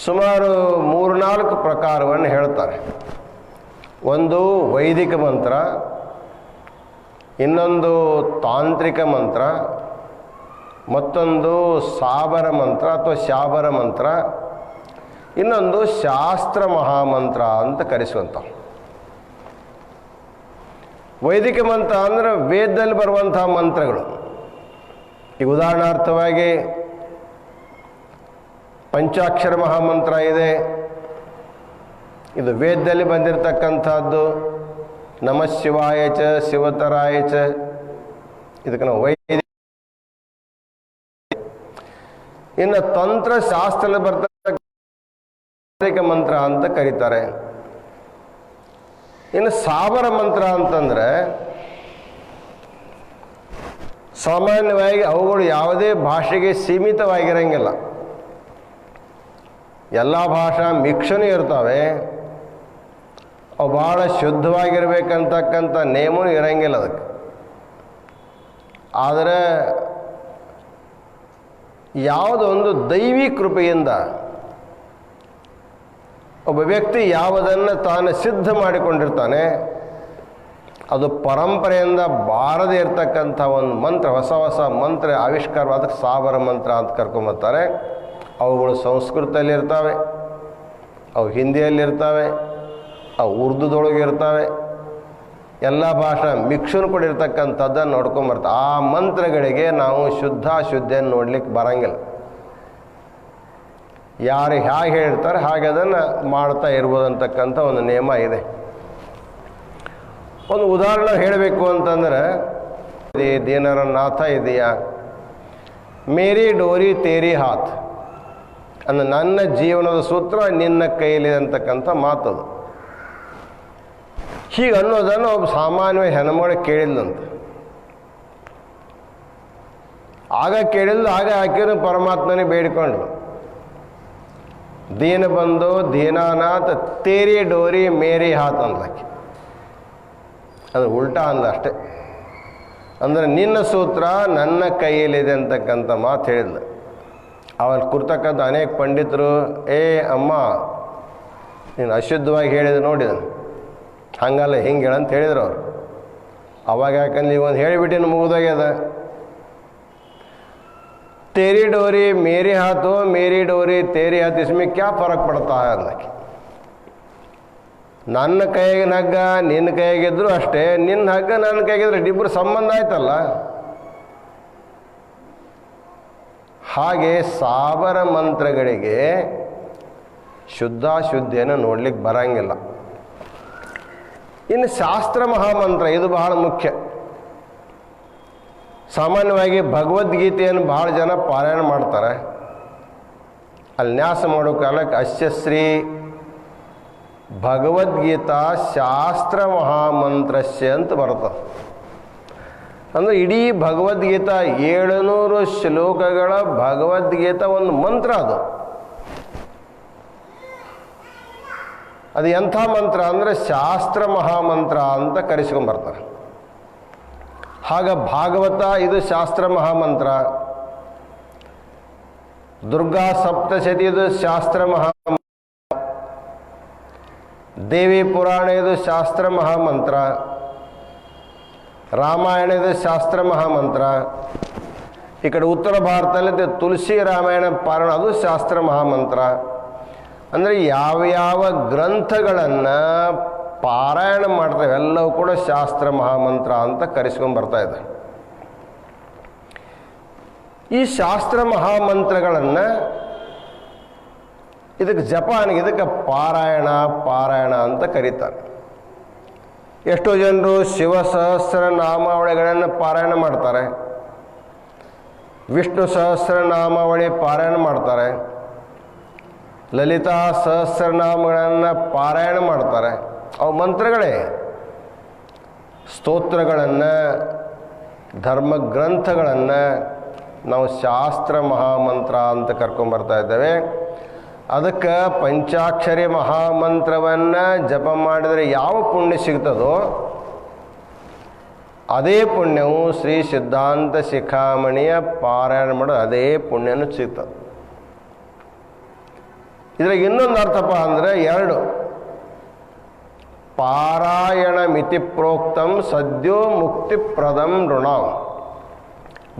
ಸುಮಾರು 3-4 ಪ್ರಕಾರವನ್ನು ಹೇಳ್ತಾರೆ. ಒಂದು ವೈದಿಕ ಮಂತ್ರ, ಇನ್ನೊಂದು ತಾಂತ್ರಿಕ ಮಂತ್ರ, ಮತ್ತೊಂದು ಸಾಬರ ಮಂತ್ರ ಅಥವಾ ಶಾಬರ ಮಂತ್ರ, ಇನ್ನೊಂದು ಶಾಸ್ತ್ರ ಮಹಾಮಂತ್ರ ಅಂತ ಕರೆಸುವಂಥ. ವೈದಿಕ ಮಂತ್ರ ಅಂದರೆ ವೇದದಲ್ಲಿ ಬರುವಂತಹ ಮಂತ್ರಗಳು. ಈಗ ಉದಾಹರಣಾರ್ಥವಾಗಿ ಪಂಚಾಕ್ಷರ ಮಹಾಮಂತ್ರ ಇದೆ, ಇದು ವೇದದಲ್ಲಿ ಬಂದಿರತಕ್ಕಂಥದ್ದು. ನಮಃ ಶಿವಾಯ ಚ ಶಿವತರಾಯ ಚ, ಇದಕ್ಕೆ ನಾವು ವೈದಿಕ. ಇನ್ನು ತಂತ್ರಶಾಸ್ತ್ರದಲ್ಲಿ ಬರ್ತಕ್ಕಂಥ ಮಂತ್ರ ಅಂತ ಕರೀತಾರೆ. ಇನ್ನು ಸಾಬರ ಮಂತ್ರ ಅಂತಂದರೆ ಸಾಮಾನ್ಯವಾಗಿ ಅವುಗಳು ಯಾವುದೇ ಭಾಷೆಗೆ ಸೀಮಿತವಾಗಿರಂಗಿಲ್ಲ. ಎಲ್ಲ ಭಾಷಾ ಮಿಕ್ಸನೂ ಇರ್ತವೆ. ಅವು ಭಾಳ ಶುದ್ಧವಾಗಿರ್ಬೇಕಂತಕ್ಕಂಥ ನೇಮನೂ ಇರಂಗಿಲ್ಲ ಅದಕ್ಕೆ. ಆದರೆ ಯಾವುದೊಂದು ದೈವಿ ಕೃಪೆಯಿಂದ ಒಬ್ಬ ವ್ಯಕ್ತಿ ಯಾವುದನ್ನು ತಾನು ಸಿದ್ಧ ಮಾಡಿಕೊಂಡಿರ್ತಾನೆ, ಅದು ಪರಂಪರೆಯಿಂದ ಬಾರದೇ ಇರತಕ್ಕಂಥ ಒಂದು ಮಂತ್ರ, ಹೊಸ ಹೊಸ ಮಂತ್ರ ಆವಿಷ್ಕಾರ, ಅದಕ್ಕೆ ಸಾಬರ ಮಂತ್ರ ಅಂತ ಕರ್ಕೊಂಬರ್ತಾರೆ. ಅವುಗಳು ಸಂಸ್ಕೃತದಲ್ಲಿರ್ತವೆ, ಅವು ಹಿಂದಿಯಲ್ಲಿರ್ತವೆ, ಅವು ಉರ್ದುದೊಳಗಿರ್ತವೆ. ಎಲ್ಲ ಭಾಷಾ ಮಿಕ್ಸನ್ ಕೂಡ ಇರ್ತಕ್ಕಂಥದ್ದನ್ನು ನೋಡ್ಕೊಂಬರ್ತಾರೆ. ಆ ಮಂತ್ರಗಳಿಗೆ ನಾವು ಶುದ್ಧಾಶುದ್ಧಿಯನ್ನು ನೋಡ್ಲಿಕ್ಕೆ ಬರಂಗಿಲ್ಲ. ಯಾರು ಹೇಗೆ ಹೇಳಿರ್ತಾರೆ ಹಾಗೆ ಅದನ್ನು ಮಾಡ್ತಾ ಇರ್ಬೋದು ಅಂತಕ್ಕಂಥ ಒಂದು ನಿಯಮ ಇದೆ. ಒಂದು ಉದಾಹರಣೆ ಹೇಳಬೇಕು ಅಂತಂದರೆ, ದೀನರ ನಾಥ ಇದೆಯಾ, ಮೇರಿ ಡೋರಿ ತೇರಿ ಹಾತ್ ಅಂದ್ರೆ ನನ್ನ ಜೀವನದ ಸೂತ್ರ ನಿನ್ನ ಕೈಲಿದೆ ಅಂತಕ್ಕಂಥ ಮಾತದು. ಹೀಗೆ ಅನ್ನೋದನ್ನು ಒಬ್ಬ ಸಾಮಾನ್ಯವಾಗಿ ಹೆಣ್ಮಗಳು ಕೇಳಿಲ್ಲಂತ. ಆಗ ಕೇಳಿಲ್ಲ, ಆಗ ಆಕೆಯನ್ನು ಪರಮಾತ್ಮನೇ ಬೇಡಿಕೊಂಡ್ರು. ದೀನ ಬಂದು ದೀನಾನಾಥ್ ತೇರಿ ಡೋರಿ ಮೇರಿ ಹಾತ್ ಅಂದ್ಲಾಕೆ. ಅದು ಉಲ್ಟಾ ಅಂದ ಅಷ್ಟೆ. ಅಂದರೆ ನಿನ್ನ ಸೂತ್ರ ನನ್ನ ಕೈಯಲ್ಲಿದೆ ಅಂತಕ್ಕಂಥ ಮಾತು ಹೇಳಿದ್ಲು. ಅವಲ್ಲಿ ಕೂರ್ತಕ್ಕಂಥ ಅನೇಕ ಪಂಡಿತರು, ಏ ಅಮ್ಮ ನೀನು ಅಶುದ್ಧವಾಗಿ ಹೇಳಿದ್ರು ನೋಡಿದನು, ಹಂಗಲ್ಲ ಹಿಂಗೆ ಹೇಳಂತ ಹೇಳಿದ್ರು ಅವರು. ಅವಾಗ ಯಾಕಂದ್ರೆ ಈಗ ಒಂದು ಹೇಳಿಬಿಟ್ಟಿನ ಮುಗಿದೋಗ್ಯದ. तेरी डोरी मेरी हाथ हो, मेरी डोरी तेरी हाथ, इसमें क्या फर्क पड़ता है अंदಕ್ಕೆ. ನನ್ನ ಕೈಗೆ ಹಗ್ಗ ನಿನ್ನ ಕೈಗಿದ್ರು ಅಷ್ಟೇ, ನಿನ್ನ ಹಗ್ಗ ನನ್ನ ಕೈಗಿದ್ರೆ ಇಬ್ಬರು ಸಂಬಂಧ ಆಯ್ತಲ್ಲ. ಹಾಗೆ ಸಾಬರ ಮಂತ್ರಗಳಿಗೆ ಶುದ್ಧಾಶುದ್ಧಿಯನ್ನು ನೋಡ್ಲಿಕ್ಕೆ ಬರಂಗಿಲ್ಲ. ಇನ್ನು ಶಾಸ್ತ್ರ ಮಹಾಮಂತ್ರ, ಇದು ಬಹಳ ಮುಖ್ಯ. ಸಾಮಾನ್ಯವಾಗಿ ಭಗವದ್ಗೀತೆಯನ್ನು ಬಹಳ ಜನ ಪಾರಾಯಣ ಮಾಡ್ತಾರೆ. ಅಲ್ಲಿ ನ್ಯಾಸ ಮಾಡೋ ಕಾಲಕ್ಕೆ ಅಶ್ಯಶ್ರೀ ಭಗವದ್ಗೀತಾ ಶಾಸ್ತ್ರ ಮಹಾಮಂತ್ರಸ್ಯ ಅಂತ ಬರ್ತದೆ. ಅಂದರೆ ಇಡೀ ಭಗವದ್ಗೀತಾ 700 ಶ್ಲೋಕಗಳ ಭಗವದ್ಗೀತಾ ಒಂದು ಮಂತ್ರ ಅದು. ಅದು ಎಂಥ ಮಂತ್ರ ಅಂದರೆ ಶಾಸ್ತ್ರ ಮಹಾಮಂತ್ರ ಅಂತ ಕರೆಸ್ಕೊಂಡ್ಬರ್ತಾರೆ. ಹಾಗ ಭಾಗವತ ಇದು ಶಾಸ್ತ್ರ ಮಹಾಮಂತ್ರ, ದುರ್ಗಾ ಸಪ್ತಶತಿ ಇದು ಶಾಸ್ತ್ರ ಮಹಾಮಂತ್ರ, ದೇವಿ ಪುರಾಣ ಇದು ಶಾಸ್ತ್ರ ಮಹಾಮಂತ್ರ, ರಾಮಾಯಣ ಇದು ಶಾಸ್ತ್ರ ಮಹಾಮಂತ್ರ. ಈ ಕಡೆ ಉತ್ತರ ಭಾರತದಲ್ಲಿ ತುಳಸಿ ರಾಮಾಯಣ ಪಾರಾಯಣ ಅದು ಶಾಸ್ತ್ರ ಮಹಾಮಂತ್ರ. ಅಂದರೆ ಯಾವ್ಯಾವ ಗ್ರಂಥಗಳನ್ನು ಪಾರಾಯಣ ಮಾಡ್ತೇವೆ ಎಲ್ಲವೂ ಕೂಡ ಶಾಸ್ತ್ರ ಮಹಾಮಂತ್ರ ಅಂತ ಕರೆಸ್ಕೊಂಡು ಬರ್ತಾ ಇದೆ. ಈ ಶಾಸ್ತ್ರ ಮಹಾಮಂತ್ರಗಳನ್ನು ಇದಕ್ಕೆ ಜಪಾನಿಗೆ ಇದಕ್ಕೆ ಪಾರಾಯಣ ಅಂತ ಕರೀತಾರೆ. ಎಷ್ಟೋ ಜನರು ಶಿವ ಸಹಸ್ರ ನಾಮಾವಳಿಗಳನ್ನು ಪಾರಾಯಣ ಮಾಡ್ತಾರೆ, ವಿಷ್ಣು ಸಹಸ್ರ ನಾಮಾವಳಿ ಪಾರಾಯಣ ಮಾಡ್ತಾರೆ, ಲಲಿತಾ ಸಹಸ್ರನಾಮಗಳನ್ನು ಪಾರಾಯಣ ಮಾಡ್ತಾರೆ. ಅವು ಮಂತ್ರಗಳೇ. ಸ್ತೋತ್ರಗಳನ್ನು, ಧರ್ಮಗ್ರಂಥಗಳನ್ನು ನಾವು ಶಾಸ್ತ್ರ ಮಹಾಮಂತ್ರ ಅಂತ ಕರ್ಕೊಂಬರ್ತಾ ಇದ್ದೇವೆ. ಅದಕ್ಕೆ ಪಂಚಾಕ್ಷರಿ ಮಹಾಮಂತ್ರವನ್ನು ಜಪ ಮಾಡಿದರೆ ಯಾವ ಪುಣ್ಯ ಸಿಗ್ತದೋ ಅದೇ ಪುಣ್ಯವು ಶ್ರೀ ಸಿದ್ಧಾಂತ ಶಿಖಾಮಣಿಯ ಪಾರಾಯಣ ಮಾಡೋದು ಅದೇ ಪುಣ್ಯನೂ ಸಿಗ್ತದೆ. ಇದ್ರಾಗ ಇನ್ನೊಂದು ಅರ್ಥಪ್ಪ ಅಂದರೆ ಎರಡು. ಪಾರಾಯಣ ಮಿತಿ ಪ್ರೋಕ್ತಂ ಸದ್ಯೋ ಮುಕ್ತಿಪ್ರದಂ ಋಣಂ.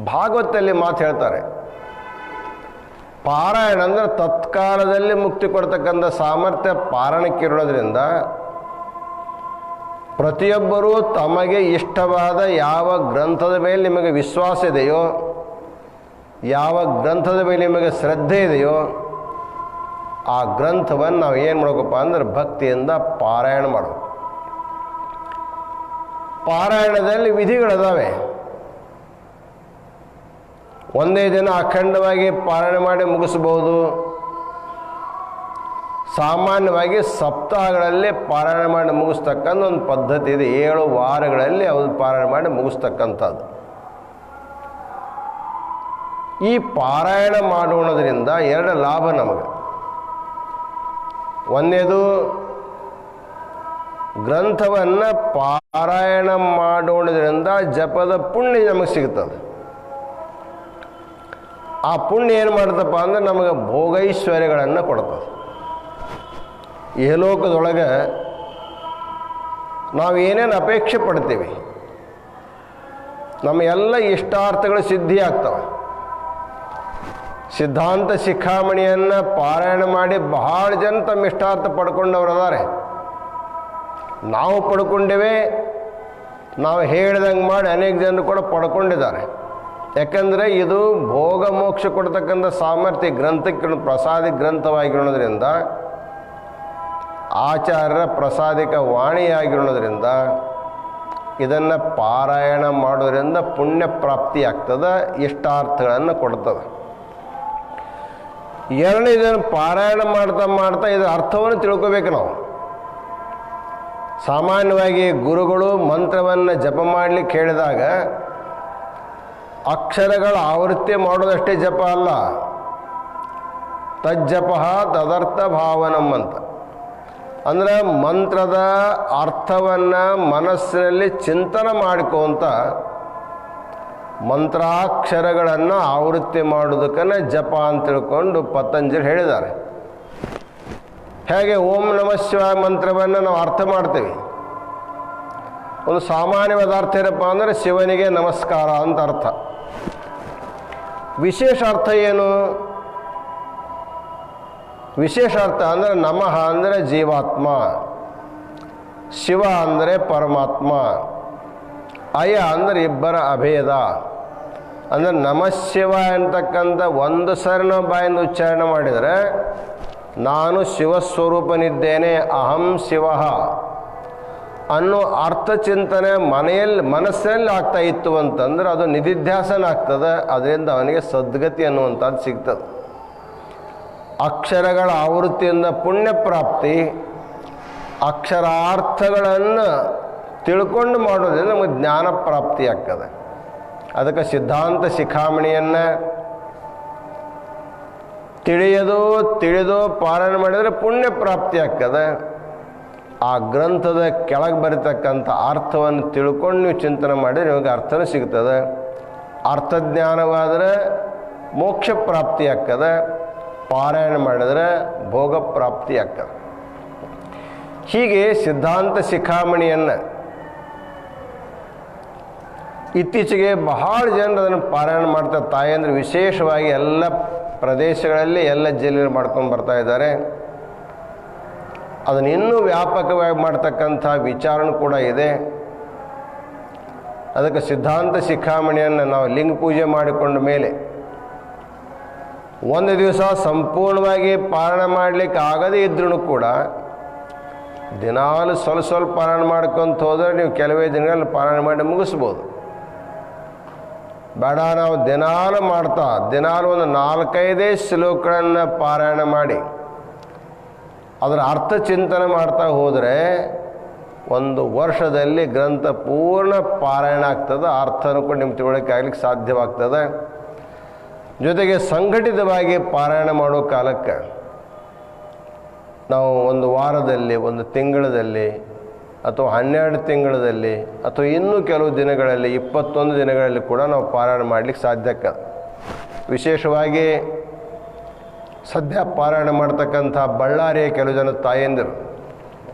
ಭಾಗವತದಲ್ಲಿ ಮಾತು ಹೇಳ್ತಾರೆ, ಪಾರಾಯಣ ಅಂದರೆ ತತ್ಕಾಲದಲ್ಲಿ ಮುಕ್ತಿ ಕೊಡ್ತಕ್ಕಂಥ ಸಾಮರ್ಥ್ಯ ಪಾರಾಯಣಕ್ಕಿರೋದ್ರಿಂದ ಪ್ರತಿಯೊಬ್ಬರೂ ತಮಗೆ ಇಷ್ಟವಾದ ಯಾವ ಗ್ರಂಥದ ಮೇಲೆ ನಿಮಗೆ ವಿಶ್ವಾಸ ಇದೆಯೋ, ಯಾವ ಗ್ರಂಥದ ಮೇಲೆ ನಿಮಗೆ ಶ್ರದ್ಧೆ ಇದೆಯೋ ಆ ಗ್ರಂಥವನ್ನು ನಾವು ಏನು ಮಾಡಬೇಕಪ್ಪ ಅಂದ್ರೆ ಭಕ್ತಿಯಿಂದ ಪಾರಾಯಣ ಮಾಡಬೇಕು. ಪಾರಾಯಣದಲ್ಲಿ ವಿಧಿಗಳಿದಾವೆ. ಒಂದೇ ದಿನ ಅಖಂಡವಾಗಿ ಪಾರಾಯಣ ಮಾಡಿ ಮುಗಿಸ್ಬೋದು. ಸಾಮಾನ್ಯವಾಗಿ ಸಪ್ತಾಹಗಳಲ್ಲಿ ಪಾರಾಯಣ ಮಾಡಿ ಮುಗಿಸ್ತಕ್ಕಂಥ ಒಂದು ಪದ್ಧತಿ ಇದೆ. 7 ವಾರಗಳಲ್ಲಿ ಅದು ಪಾರಾಯಣ ಮಾಡಿ ಮುಗಿಸ್ತಕ್ಕಂಥದ್ದು. ಈ ಪಾರಾಯಣ ಮಾಡೋದ್ರಿಂದ 2 ಲಾಭ ನಮಗೆ. ಒಂದೇದು, ಗ್ರಂಥವನ್ನು ಪಾರಾಯಣ ಮಾಡೋದ್ರಿಂದ ಜಪದ ಪುಣ್ಯ ನಮಗೆ ಸಿಗ್ತದೆ. ಆ ಪುಣ್ಯ ಏನು ಮಾಡ್ತಪ್ಪ ಅಂದರೆ ನಮಗೆ ಭೋಗೈಶ್ವರ್ಯಗಳನ್ನು ಕೊಡ್ತದೆ. ಇಹಲೋಕದೊಳಗೆ ನಾವು ಏನೇನು ಅಪೇಕ್ಷೆ ಪಡ್ತೀವಿ, ನಮ್ಮ ಎಲ್ಲ ಇಷ್ಟಾರ್ಥಗಳು ಸಿದ್ಧಿ ಆಗ್ತವೆ. ಸಿದ್ಧಾಂತ ಶಿಖಾಮಣಿಯನ್ನು ಪಾರಾಯಣ ಮಾಡಿ ಬಹಳ ಜನ ತಮ್ಮ ಇಷ್ಟಾರ್ಥ ಪಡ್ಕೊಂಡವ್ರು ಅದಾರೆ. ನಾವು ಪಡ್ಕೊಂಡಿವೆ, ನಾವು ಹೇಳ್ದಂಗೆ ಮಾಡಿ ಅನೇಕ ಜನರು ಕೂಡ ಪಡ್ಕೊಂಡಿದ್ದಾರೆ. ಯಾಕಂದರೆ ಇದು ಭೋಗ ಮೋಕ್ಷ ಕೊಡ್ತಕ್ಕಂಥ ಸಾಮರ್ಥ್ಯ ಗ್ರಂಥಕ್ಕೆ ಪ್ರಸಾದಿ ಗ್ರಂಥವಾಗಿರೋದ್ರಿಂದ, ಆಚಾರ್ಯರ ಪ್ರಸಾದಿಕ ವಾಣಿಯಾಗಿರೋದ್ರಿಂದ ಇದನ್ನು ಪಾರಾಯಣ ಮಾಡೋದ್ರಿಂದ ಪುಣ್ಯ ಪ್ರಾಪ್ತಿ ಆಗ್ತದೆ, ಇಷ್ಟಾರ್ಥಗಳನ್ನು ಕೊಡ್ತದೆ. ಎರಡನೇ, ಇದನ್ನು ಪಾರಾಯಣ ಮಾಡ್ತಾ ಮಾಡ್ತಾ ಇದರ ಅರ್ಥವನ್ನು ತಿಳ್ಕೋಬೇಕು ನಾವು. ಸಾಮಾನ್ಯವಾಗಿ ಗುರುಗಳು ಮಂತ್ರವನ್ನು ಜಪ ಮಾಡಲಿಕ್ಕೆ ಹೇಳಿದಾಗ ಅಕ್ಷರಗಳ ಆವೃತ್ತಿ ಮಾಡೋದಷ್ಟೇ ಜಪ ಅಲ್ಲ, ತಜ್ಜಪ ತದರ್ಥ ಭಾವನಂ ಅಂತ. ಅಂದರೆ ಮಂತ್ರದ ಅರ್ಥವನ್ನು ಮನಸ್ಸಿನಲ್ಲಿ ಚಿಂತನೆ ಮಾಡ್ಕೊಂತ ಮಂತ್ರಾಕ್ಷರಗಳನ್ನು ಆವೃತ್ತಿ ಮಾಡೋದಕ್ಕನ್ನು ಜಪ ಅಂತ ತಿಳ್ಕೊಂಡು ಪತಂಜಲಿ ಹೇಳಿದ್ದಾರೆ. ಹೇಗೆ ಓಂ ನಮಃ ಶಿವಾಯ ಮಂತ್ರವನ್ನು ನಾವು ಅರ್ಥ ಮಾಡ್ತೀವಿ. ಒಂದು ಸಾಮಾನ್ಯವಾದ ಅರ್ಥ ಏನಪ್ಪ ಅಂದರೆ ಶಿವನಿಗೆ ನಮಸ್ಕಾರ ಅಂತ ಅರ್ಥ. ವಿಶೇಷ ಅರ್ಥ ಏನು? ವಿಶೇಷ ಅರ್ಥ ಅಂದರೆ ನಮಃ ಅಂದರೆ ಜೀವಾತ್ಮ, ಶಿವ ಅಂದರೆ ಪರಮಾತ್ಮ, ಅಯ ಅಂದರೆ ಇಬ್ಬರ ಅಭೇದ. ಅಂದರೆ ನಮಃ ಶಿವ ಅಂತಕ್ಕಂಥ ಒಂದು ಸರಿ ನಾವು ಬಾಯಿಂದ ಉಚ್ಚಾರಣೆ ಮಾಡಿದರೆ ನಾನು ಶಿವಸ್ವರೂಪನಿದ್ದೇನೆ, ಅಹಂ ಶಿವ ಅನ್ನೋ ಅರ್ಥ ಚಿಂತನೆ ಮನಸ್ಸಿನಲ್ಲಿ ಆಗ್ತಾ ಇತ್ತು ಅಂತಂದ್ರೆ ಅದು ನಿಧಿಧ್ಯಾಸನ ಆಗ್ತದೆ. ಅದರಿಂದ ಅವನಿಗೆ ಸದ್ಗತಿ ಅನ್ನುವಂಥದ್ದು ಸಿಗ್ತದೆ. ಅಕ್ಷರಗಳ ಆವೃತ್ತಿಯಿಂದ ಪುಣ್ಯ ಪ್ರಾಪ್ತಿ, ಅಕ್ಷರಾರ್ಥಗಳನ್ನು ತಿಳ್ಕೊಂಡು ಮಾಡೋದ್ರಿಂದ ನಮಗೆ ಜ್ಞಾನ ಪ್ರಾಪ್ತಿ ಆಗ್ತದೆ. ಅದಕ್ಕೆ ಸಿದ್ಧಾಂತ ಶಿಖಾಮಣಿಯನ್ನು ತಿಳಿದು ಪಾರಾಯಣ ಮಾಡಿದರೆ ಪುಣ್ಯ ಪ್ರಾಪ್ತಿ ಆಗ್ತದೆ. ಆ ಗ್ರಂಥದ ಕೆಳಗೆ ಬರತಕ್ಕಂಥ ಅರ್ಥವನ್ನು ತಿಳ್ಕೊಂಡು ನೀವು ಚಿಂತನೆ ಮಾಡಿದರೆ ನಿಮಗೆ ಅರ್ಥನೂ ಸಿಗ್ತದೆ. ಅರ್ಥಜ್ಞಾನವಾದರೆ ಮೋಕ್ಷ ಪ್ರಾಪ್ತಿ ಆಗ್ತದೆ, ಪಾರಾಯಣ ಮಾಡಿದರೆ ಭೋಗ ಪ್ರಾಪ್ತಿ ಆಗ್ತದೆ. ಹೀಗೆ ಸಿದ್ಧಾಂತ ಶಿಖಾಮಣಿಯನ್ನು ಇತ್ತೀಚೆಗೆ ಬಹಳ ಜನರು ಅದನ್ನು ಪಾರಾಯಣ ಮಾಡ್ತಾರೆ. ತಾಯಂದ್ರೆ ವಿಶೇಷವಾಗಿ ಎಲ್ಲ ಪ್ರದೇಶಗಳಲ್ಲಿ ಎಲ್ಲ ಜಿಲ್ಲೆಯಲ್ಲಿ ಮಾಡ್ಕೊಂಡು ಬರ್ತಾ ಇದ್ದಾರೆ. ಅದನ್ನು ಇನ್ನೂ ವ್ಯಾಪಕವಾಗಿ ಮಾಡ್ತಕ್ಕಂಥ ವಿಚಾರಣೆ ಕೂಡ ಇದೆ. ಅದಕ್ಕೆ ಸಿದ್ಧಾಂತ ಶಿಖಾಮಣಿಯನ್ನು ನಾವು ಲಿಂಗ ಪೂಜೆ ಮಾಡಿಕೊಂಡ ಮೇಲೆ ಒಂದು ದಿವಸ ಸಂಪೂರ್ಣವಾಗಿ ಪಾರಾಯಣ ಮಾಡಲಿಕ್ಕೆ ಆಗದೇ ಇದ್ರೂ ಕೂಡ ದಿನಾಲು ಸ್ವಲ್ಪ ಪಾರಾಯಣ ಮಾಡ್ಕೊಂತ ಹೋದರೆ ನೀವು ಕೆಲವೇ ದಿನಗಳಲ್ಲಿ ಪಾರಾಯಣ ಮಾಡಿ ಮುಗಿಸ್ಬೋದು. ಬೇಡ, ನಾವು ದಿನಾಲು ಒಂದು 4-5 ಶ್ಲೋಕಗಳನ್ನು ಪಾರಾಯಣ ಮಾಡಿ ಅದರ ಅರ್ಥ ಚಿಂತನೆ ಮಾಡ್ತಾ ಹೋದರೆ 1 ವರ್ಷದಲ್ಲಿ ಗ್ರಂಥ ಪೂರ್ಣ ಪಾರಾಯಣ ಆಗ್ತದೆ. ಅರ್ಥನೂ ಕೂಡ ನಿಮ್ಮ ತಿಳುವಳಿಕೆ ಆಗ್ಲಿಕ್ಕೆ ಸಾಧ್ಯವಾಗ್ತದೆ. ಜೊತೆಗೆ ಸಂಘಟಿತವಾಗಿ ಪಾರಾಯಣ ಮಾಡೋ ಕಾಲಕ್ಕೆ ನಾವು ಒಂದು ವಾರದಲ್ಲಿ, ಒಂದು ತಿಂಗಳಲ್ಲಿ, ಅಥವಾ 12 ತಿಂಗಳಲ್ಲಿ, ಅಥವಾ ಇನ್ನೂ ಕೆಲವು ದಿನಗಳಲ್ಲಿ, 21 ದಿನಗಳಲ್ಲಿ ಕೂಡ ನಾವು ಪಾರಾಯಣ ಮಾಡಲಿಕ್ಕೆ ಸಾಧ್ಯಕ್ಕೆ. ವಿಶೇಷವಾಗಿ ಸದ್ಯ ಪಾರಾಯಣ ಮಾಡ್ತಕ್ಕಂಥ ಬಳ್ಳಾರಿಯ ಕೆಲವು ಜನ ತಾಯಂದಿರು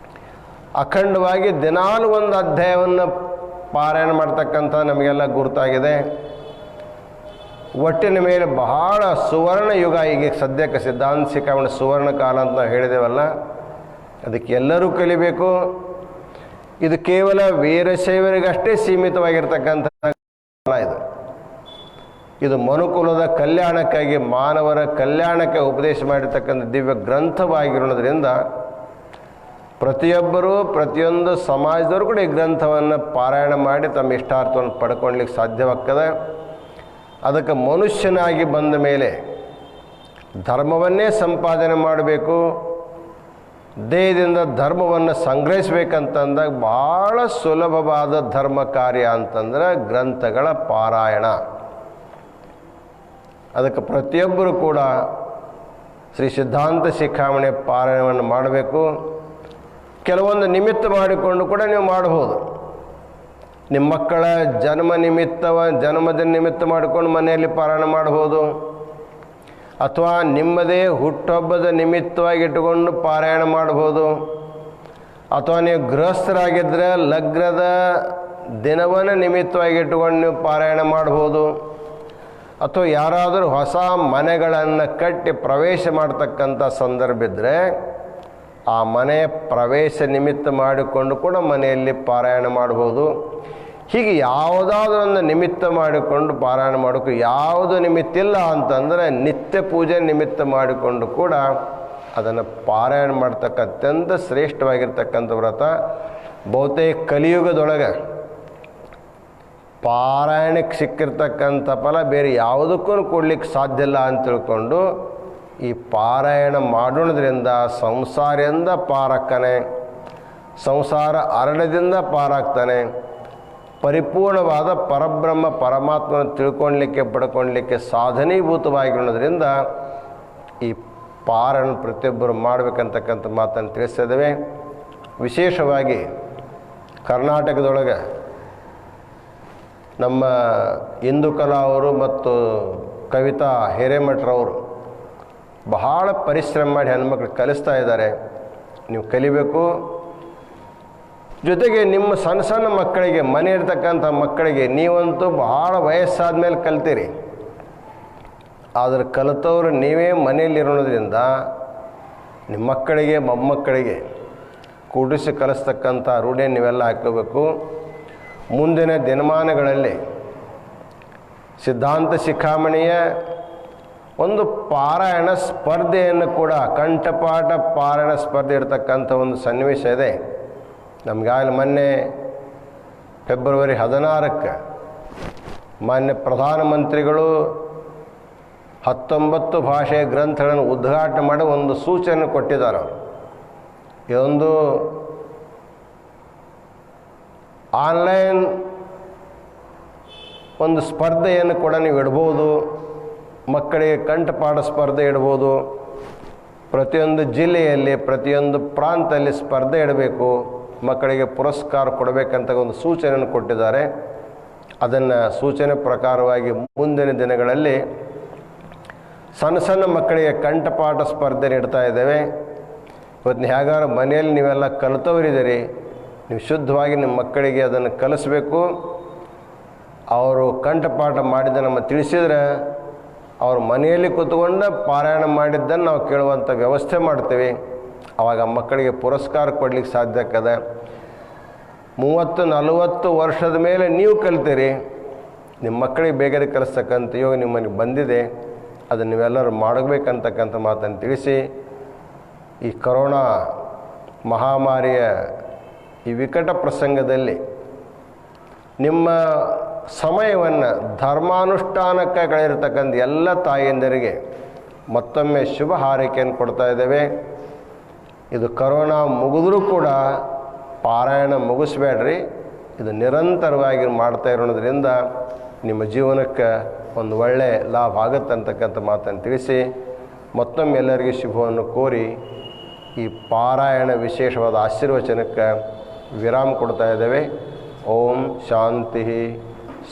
ಅಖಂಡವಾಗಿ ದಿನಾಲು ಒಂದು ಅಧ್ಯಾಯವನ್ನು ಪಾರಾಯಣ ಮಾಡ್ತಕ್ಕಂಥ ನಮಗೆಲ್ಲ ಗುರುತಾಗಿದೆ. ಒಟ್ಟಿನ ಮೇಲೆ ಬಹಳ ಸುವರ್ಣ ಯುಗ ಈಗ ಸದ್ಯಕ್ಕೆ ಸಿದ್ಧಾಂತ ಶಿಖಾಮಣಿ ಸುವರ್ಣ ಕಾಲ ಅಂತ ನಾವು ಹೇಳಿದೇವಲ್ಲ, ಅದಕ್ಕೆ ಎಲ್ಲರೂ ಕಲಿಬೇಕು. ಇದು ಕೇವಲ ವೀರಶೈವರಿಗಷ್ಟೇ ಸೀಮಿತವಾಗಿರ್ತಕ್ಕಂಥ ಕಾಲ ಇದು ಮನುಕುಲದ ಕಲ್ಯಾಣಕ್ಕಾಗಿ, ಮಾನವರ ಕಲ್ಯಾಣಕ್ಕೆ ಉಪದೇಶ ಮಾಡಿರ್ತಕ್ಕಂಥ ದಿವ್ಯ ಗ್ರಂಥವಾಗಿರೋದ್ರಿಂದ ಪ್ರತಿಯೊಬ್ಬರೂ, ಪ್ರತಿಯೊಂದು ಸಮಾಜದವರು ಕೂಡ ಈ ಗ್ರಂಥವನ್ನು ಪಾರಾಯಣ ಮಾಡಿ ತಮ್ಮ ಇಷ್ಟಾರ್ಥವನ್ನು ಪಡ್ಕೊಳ್ಲಿಕ್ಕೆ ಸಾಧ್ಯವಾಗ್ತದೆ. ಅದಕ್ಕೆ ಮನುಷ್ಯನಾಗಿ ಬಂದ ಮೇಲೆ ಧರ್ಮವನ್ನೇ ಸಂಪಾದನೆ ಮಾಡಬೇಕು, ದೇಹದಿಂದ ಧರ್ಮವನ್ನು ಸಂಗ್ರಹಿಸಬೇಕಂತಂದಾಗ ಭಾಳ ಸುಲಭವಾದ ಧರ್ಮ ಕಾರ್ಯ ಅಂತಂದ್ರೆ ಗ್ರಂಥಗಳ ಪಾರಾಯಣ. ಅದಕ್ಕೆ ಪ್ರತಿಯೊಬ್ಬರು ಕೂಡ ಶ್ರೀ ಸಿದ್ಧಾಂತ ಶಿಖಾಮಣಿ ಪಾರಾಯಣವನ್ನು ಮಾಡಬೇಕು. ಕೆಲವೊಂದು ನಿಮಿತ್ತ ಮಾಡಿಕೊಂಡು ಕೂಡ ನೀವು ಮಾಡಬಹುದು. ನಿಮ್ಮ ಮಕ್ಕಳ ಜನ್ಮದಿನ ನಿಮಿತ್ತ ಮಾಡಿಕೊಂಡು ಮನೆಯಲ್ಲಿ ಪಾರಾಯಣ ಮಾಡಬಹುದು, ಅಥವಾ ನಿಮ್ಮದೇ ಹುಟ್ಟುಹಬ್ಬದ ನಿಮಿತ್ತವಾಗಿ ಇಟ್ಟುಕೊಂಡು ಪಾರಾಯಣ ಮಾಡಬಹುದು, ಅಥವಾ ನೀವು ಗೃಹಸ್ಥರಾಗಿದ್ದರೆ ಲಗ್ನದ ದಿನವನ್ನು ನಿಮಿತ್ತವಾಗಿ ಇಟ್ಟುಕೊಂಡು ನೀವು ಪಾರಾಯಣ ಮಾಡಬಹುದು, ಅಥವಾ ಯಾರಾದರೂ ಹೊಸ ಮನೆಗಳನ್ನು ಕಟ್ಟಿ ಪ್ರವೇಶ ಮಾಡ್ತಕ್ಕಂಥ ಸಂದರ್ಭ ಇದ್ದರೆ ಆ ಮನೆಯ ಪ್ರವೇಶ ನಿಮಿತ್ತ ಮಾಡಿಕೊಂಡು ಕೂಡ ಮನೆಯಲ್ಲಿ ಪಾರಾಯಣ ಮಾಡ್ಬೋದು. ಹೀಗೆ ಯಾವುದಾದ್ರೂ ಒಂದು ನಿಮಿತ್ತ ಮಾಡಿಕೊಂಡು ಪಾರಾಯಣ ಮಾಡೋಕ್ಕೂ ಯಾವುದು ನಿಮಿತ್ತ ಇಲ್ಲ ಅಂತಂದರೆ ನಿತ್ಯ ಪೂಜೆ ನಿಮಿತ್ತ ಮಾಡಿಕೊಂಡು ಕೂಡ ಅದನ್ನು ಪಾರಾಯಣ ಮಾಡ್ತಕ್ಕ ಅತ್ಯಂತ ಶ್ರೇಷ್ಠವಾಗಿರ್ತಕ್ಕಂಥ ವ್ರತ. ಬಹುತೇಕ ಕಲಿಯುಗದೊಳಗೆ ಪಾರಾಯಣಕ್ಕೆ ಸಿಕ್ಕಿರ್ತಕ್ಕಂಥ ಫಲ ಬೇರೆ ಯಾವುದಕ್ಕೂ ಕೊಡಲಿಕ್ಕೆ ಸಾಧ್ಯ ಇಲ್ಲ ಅಂತ ತಿಳ್ಕೊಂಡು ಈ ಪಾರಾಯಣ ಮಾಡೋದ್ರಿಂದ ಸಂಸಾರದಿಂದ ಪಾರಾಗ್ತಾನೆ, ಸಂಸಾರ ಅರಣ್ಯದಿಂದ ಪಾರಾಗ್ತಾನೆ, ಪರಿಪೂರ್ಣವಾದ ಪರಬ್ರಹ್ಮ ಪರಮಾತ್ಮನ ತಿಳ್ಕೊಳ್ಲಿಕ್ಕೆ ಪಡ್ಕೊಳ್ಲಿಕ್ಕೆ ಸಾಧನೀಭೂತವಾಗಿರೋದ್ರಿಂದ ಈ ಪಾರಾಯಣ ಪ್ರತಿಯೊಬ್ಬರು ಮಾಡಬೇಕಂತಕ್ಕಂಥ ಮಾತನ್ನು ತಿಳಿಸ್ತಿದ್ದೇವೆ. ವಿಶೇಷವಾಗಿ ಕರ್ನಾಟಕದೊಳಗೆ ನಮ್ಮ ಇಂದುಕಲಾ ಅವರು ಮತ್ತು ಕವಿತಾ ಹಿರೇಮಠರವರು ಬಹಳ ಪರಿಶ್ರಮ ಮಾಡಿ ಹೆಣ್ಮಕ್ಳು ಕಲಿಸ್ತಾ ಇದ್ದಾರೆ. ನೀವು ಕಲಿಬೇಕು. ಜೊತೆಗೆ ನಿಮ್ಮ ಸಣ್ಣ ಸಣ್ಣ ಮಕ್ಕಳಿಗೆ, ಮನೆ ಇರ್ತಕ್ಕಂಥ ಮಕ್ಕಳಿಗೆ, ನೀವಂತೂ ಬಹಳ ವಯಸ್ಸಾದ ಮೇಲೆ ಕಲ್ತೀರಿ, ಆದರೆ ಕಲಿತವರು ನೀವೇ ಮನೆಯಲ್ಲಿರೋದ್ರಿಂದ ನಿಮ್ಮ ಮಕ್ಕಳಿಗೆ ಮೊಮ್ಮಕ್ಕಳಿಗೆ ಕೂಡಿಸಿ ಕಲಿಸ್ತಕ್ಕಂಥ ರೂಢಿಯನ್ನು ನೀವೆಲ್ಲ ಹಾಕೋಬೇಕು. ಮುಂದಿನ ದಿನಮಾನಗಳಲ್ಲಿ ಸಿದ್ಧಾಂತ ಶಿಖಾಮಣಿಯ ಒಂದು ಪಾರಾಯಣ ಸ್ಪರ್ಧೆಯನ್ನು ಕೂಡ, ಕಂಠಪಾಠ ಪಾರಾಯಣ ಸ್ಪರ್ಧೆ ಇರತಕ್ಕಂಥ ಒಂದು ಸನ್ನಿವೇಶ ಇದೆ. ನಮಗಾಗಲೇ ಮೊನ್ನೆ ಫೆಬ್ರವರಿ 16ಕ್ಕೆ ಮಾನ್ಯ ಪ್ರಧಾನಮಂತ್ರಿಗಳು 19 ಭಾಷೆಯ ಗ್ರಂಥಗಳನ್ನು ಉದ್ಘಾಟನೆ ಮಾಡಿ ಒಂದು ಸೂಚನೆ ಕೊಟ್ಟಿದ್ದಾರೆ. ಅವರು ಇದೊಂದು ಆನ್ಲೈನ್ ಒಂದು ಸ್ಪರ್ಧೆಯನ್ನು ಕೂಡ ನೀವು ಇಡ್ಬೋದು. ಮಕ್ಕಳಿಗೆ ಕಂಠಪಾಠ ಸ್ಪರ್ಧೆ ಇಡ್ಬೋದು. ಪ್ರತಿಯೊಂದು ಜಿಲ್ಲೆಯಲ್ಲಿ, ಪ್ರತಿಯೊಂದು ಪ್ರಾಂತದಲ್ಲಿ ಸ್ಪರ್ಧೆ ಇಡಬೇಕು, ಮಕ್ಕಳಿಗೆ ಪುರಸ್ಕಾರ ಕೊಡಬೇಕಂತ ಒಂದು ಸೂಚನೆಯನ್ನು ಕೊಟ್ಟಿದ್ದಾರೆ. ಅದನ್ನು ಸೂಚನೆ ಪ್ರಕಾರವಾಗಿ ಮುಂದಿನ ದಿನಗಳಲ್ಲಿ ಸಣ್ಣ ಸಣ್ಣ ಮಕ್ಕಳಿಗೆ ಕಂಠಪಾಠ ಸ್ಪರ್ಧೆ ಇಡ್ತಾ ಇದ್ದೇವೆ. ಇವತ್ತು ಹೇಗಾರು ಮನೆಯಲ್ಲಿ ನೀವೆಲ್ಲ ಕಲಿತವರಿದ್ದೀರಿ, ನೀವು ಶುದ್ಧವಾಗಿ ನಿಮ್ಮ ಮಕ್ಕಳಿಗೆ ಅದನ್ನು ಕಲಿಸ್ಬೇಕು. ಅವರು ಕಂಠಪಾಠ ಮಾಡಿದ ನಮ್ಮ ತಿಳಿಸಿದರೆ ಅವ್ರ ಮನೆಯಲ್ಲಿ ಕೂತ್ಕೊಂಡು ಪಾರಾಯಣ ಮಾಡಿದ್ದನ್ನು ನಾವು ಕೇಳುವಂಥ ವ್ಯವಸ್ಥೆ ಮಾಡ್ತೀವಿ. ಆವಾಗ ಮಕ್ಕಳಿಗೆ ಪುರಸ್ಕಾರ ಕೊಡಲಿಕ್ಕೆ ಸಾಧ್ಯ ಆಗ್ತದೆ. 30-40 ವರ್ಷದ ಮೇಲೆ ನೀವು ಕಲಿತೀರಿ, ನಿಮ್ಮ ಮಕ್ಕಳಿಗೆ ಬೇಗನೆ ಕಲಿಸ್ತಕ್ಕಂಥ ಯೋಗ ನಿಮ್ಮಲ್ಲಿ ಬಂದಿದೆ. ಅದನ್ನು ನೀವೆಲ್ಲರೂ ಮಾಡಬೇಕಂತಕ್ಕಂಥ ಮಾತನ್ನು ತಿಳಿಸಿ, ಈ ಕೊರೋನಾ ಮಹಾಮಾರಿಯ ಈ ವಿಕಟ ಪ್ರಸಂಗದಲ್ಲಿ ನಿಮ್ಮ ಸಮಯವನ್ನು ಧರ್ಮಾನುಷ್ಠಾನಕ್ಕೆ ಕಳೆದಿರ್ತಕ್ಕಂಥ ಎಲ್ಲ ತಾಯಿಯಂದರಿಗೆ ಮತ್ತೊಮ್ಮೆ ಶುಭ ಹಾರೈಕೆಯನ್ನು ಕೊಡ್ತಾ ಇದ್ದೇವೆ. ಇದು ಕೊರೋನಾ ಮುಗಿದ್ರೂ ಕೂಡ ಪಾರಾಯಣ ಮುಗಿಸ್ಬೇಡ್ರಿ, ಇದು ನಿರಂತರವಾಗಿ ಮಾಡ್ತಾ ಇರೋದ್ರಿಂದ ನಿಮ್ಮ ಜೀವನಕ್ಕೆ ಒಂದು ಒಳ್ಳೆಯ ಲಾಭ ಆಗುತ್ತೆ ಅಂತಕ್ಕಂಥ ಮಾತನ್ನು ತಿಳಿಸಿ ಮತ್ತೊಮ್ಮೆ ಎಲ್ಲರಿಗೆ ಶುಭವನ್ನು ಕೋರಿ ಈ ಪಾರಾಯಣ ವಿಶೇಷವಾದ ಆಶೀರ್ವಚನಕ್ಕೆ ವಿರಾಮ ಕೊಡ್ತಾ ಇದ್ದೇವೆ. ಓಂ ಶಾಂತಿ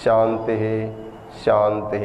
ಶಾಂತಿ ಶಾಂತಿ.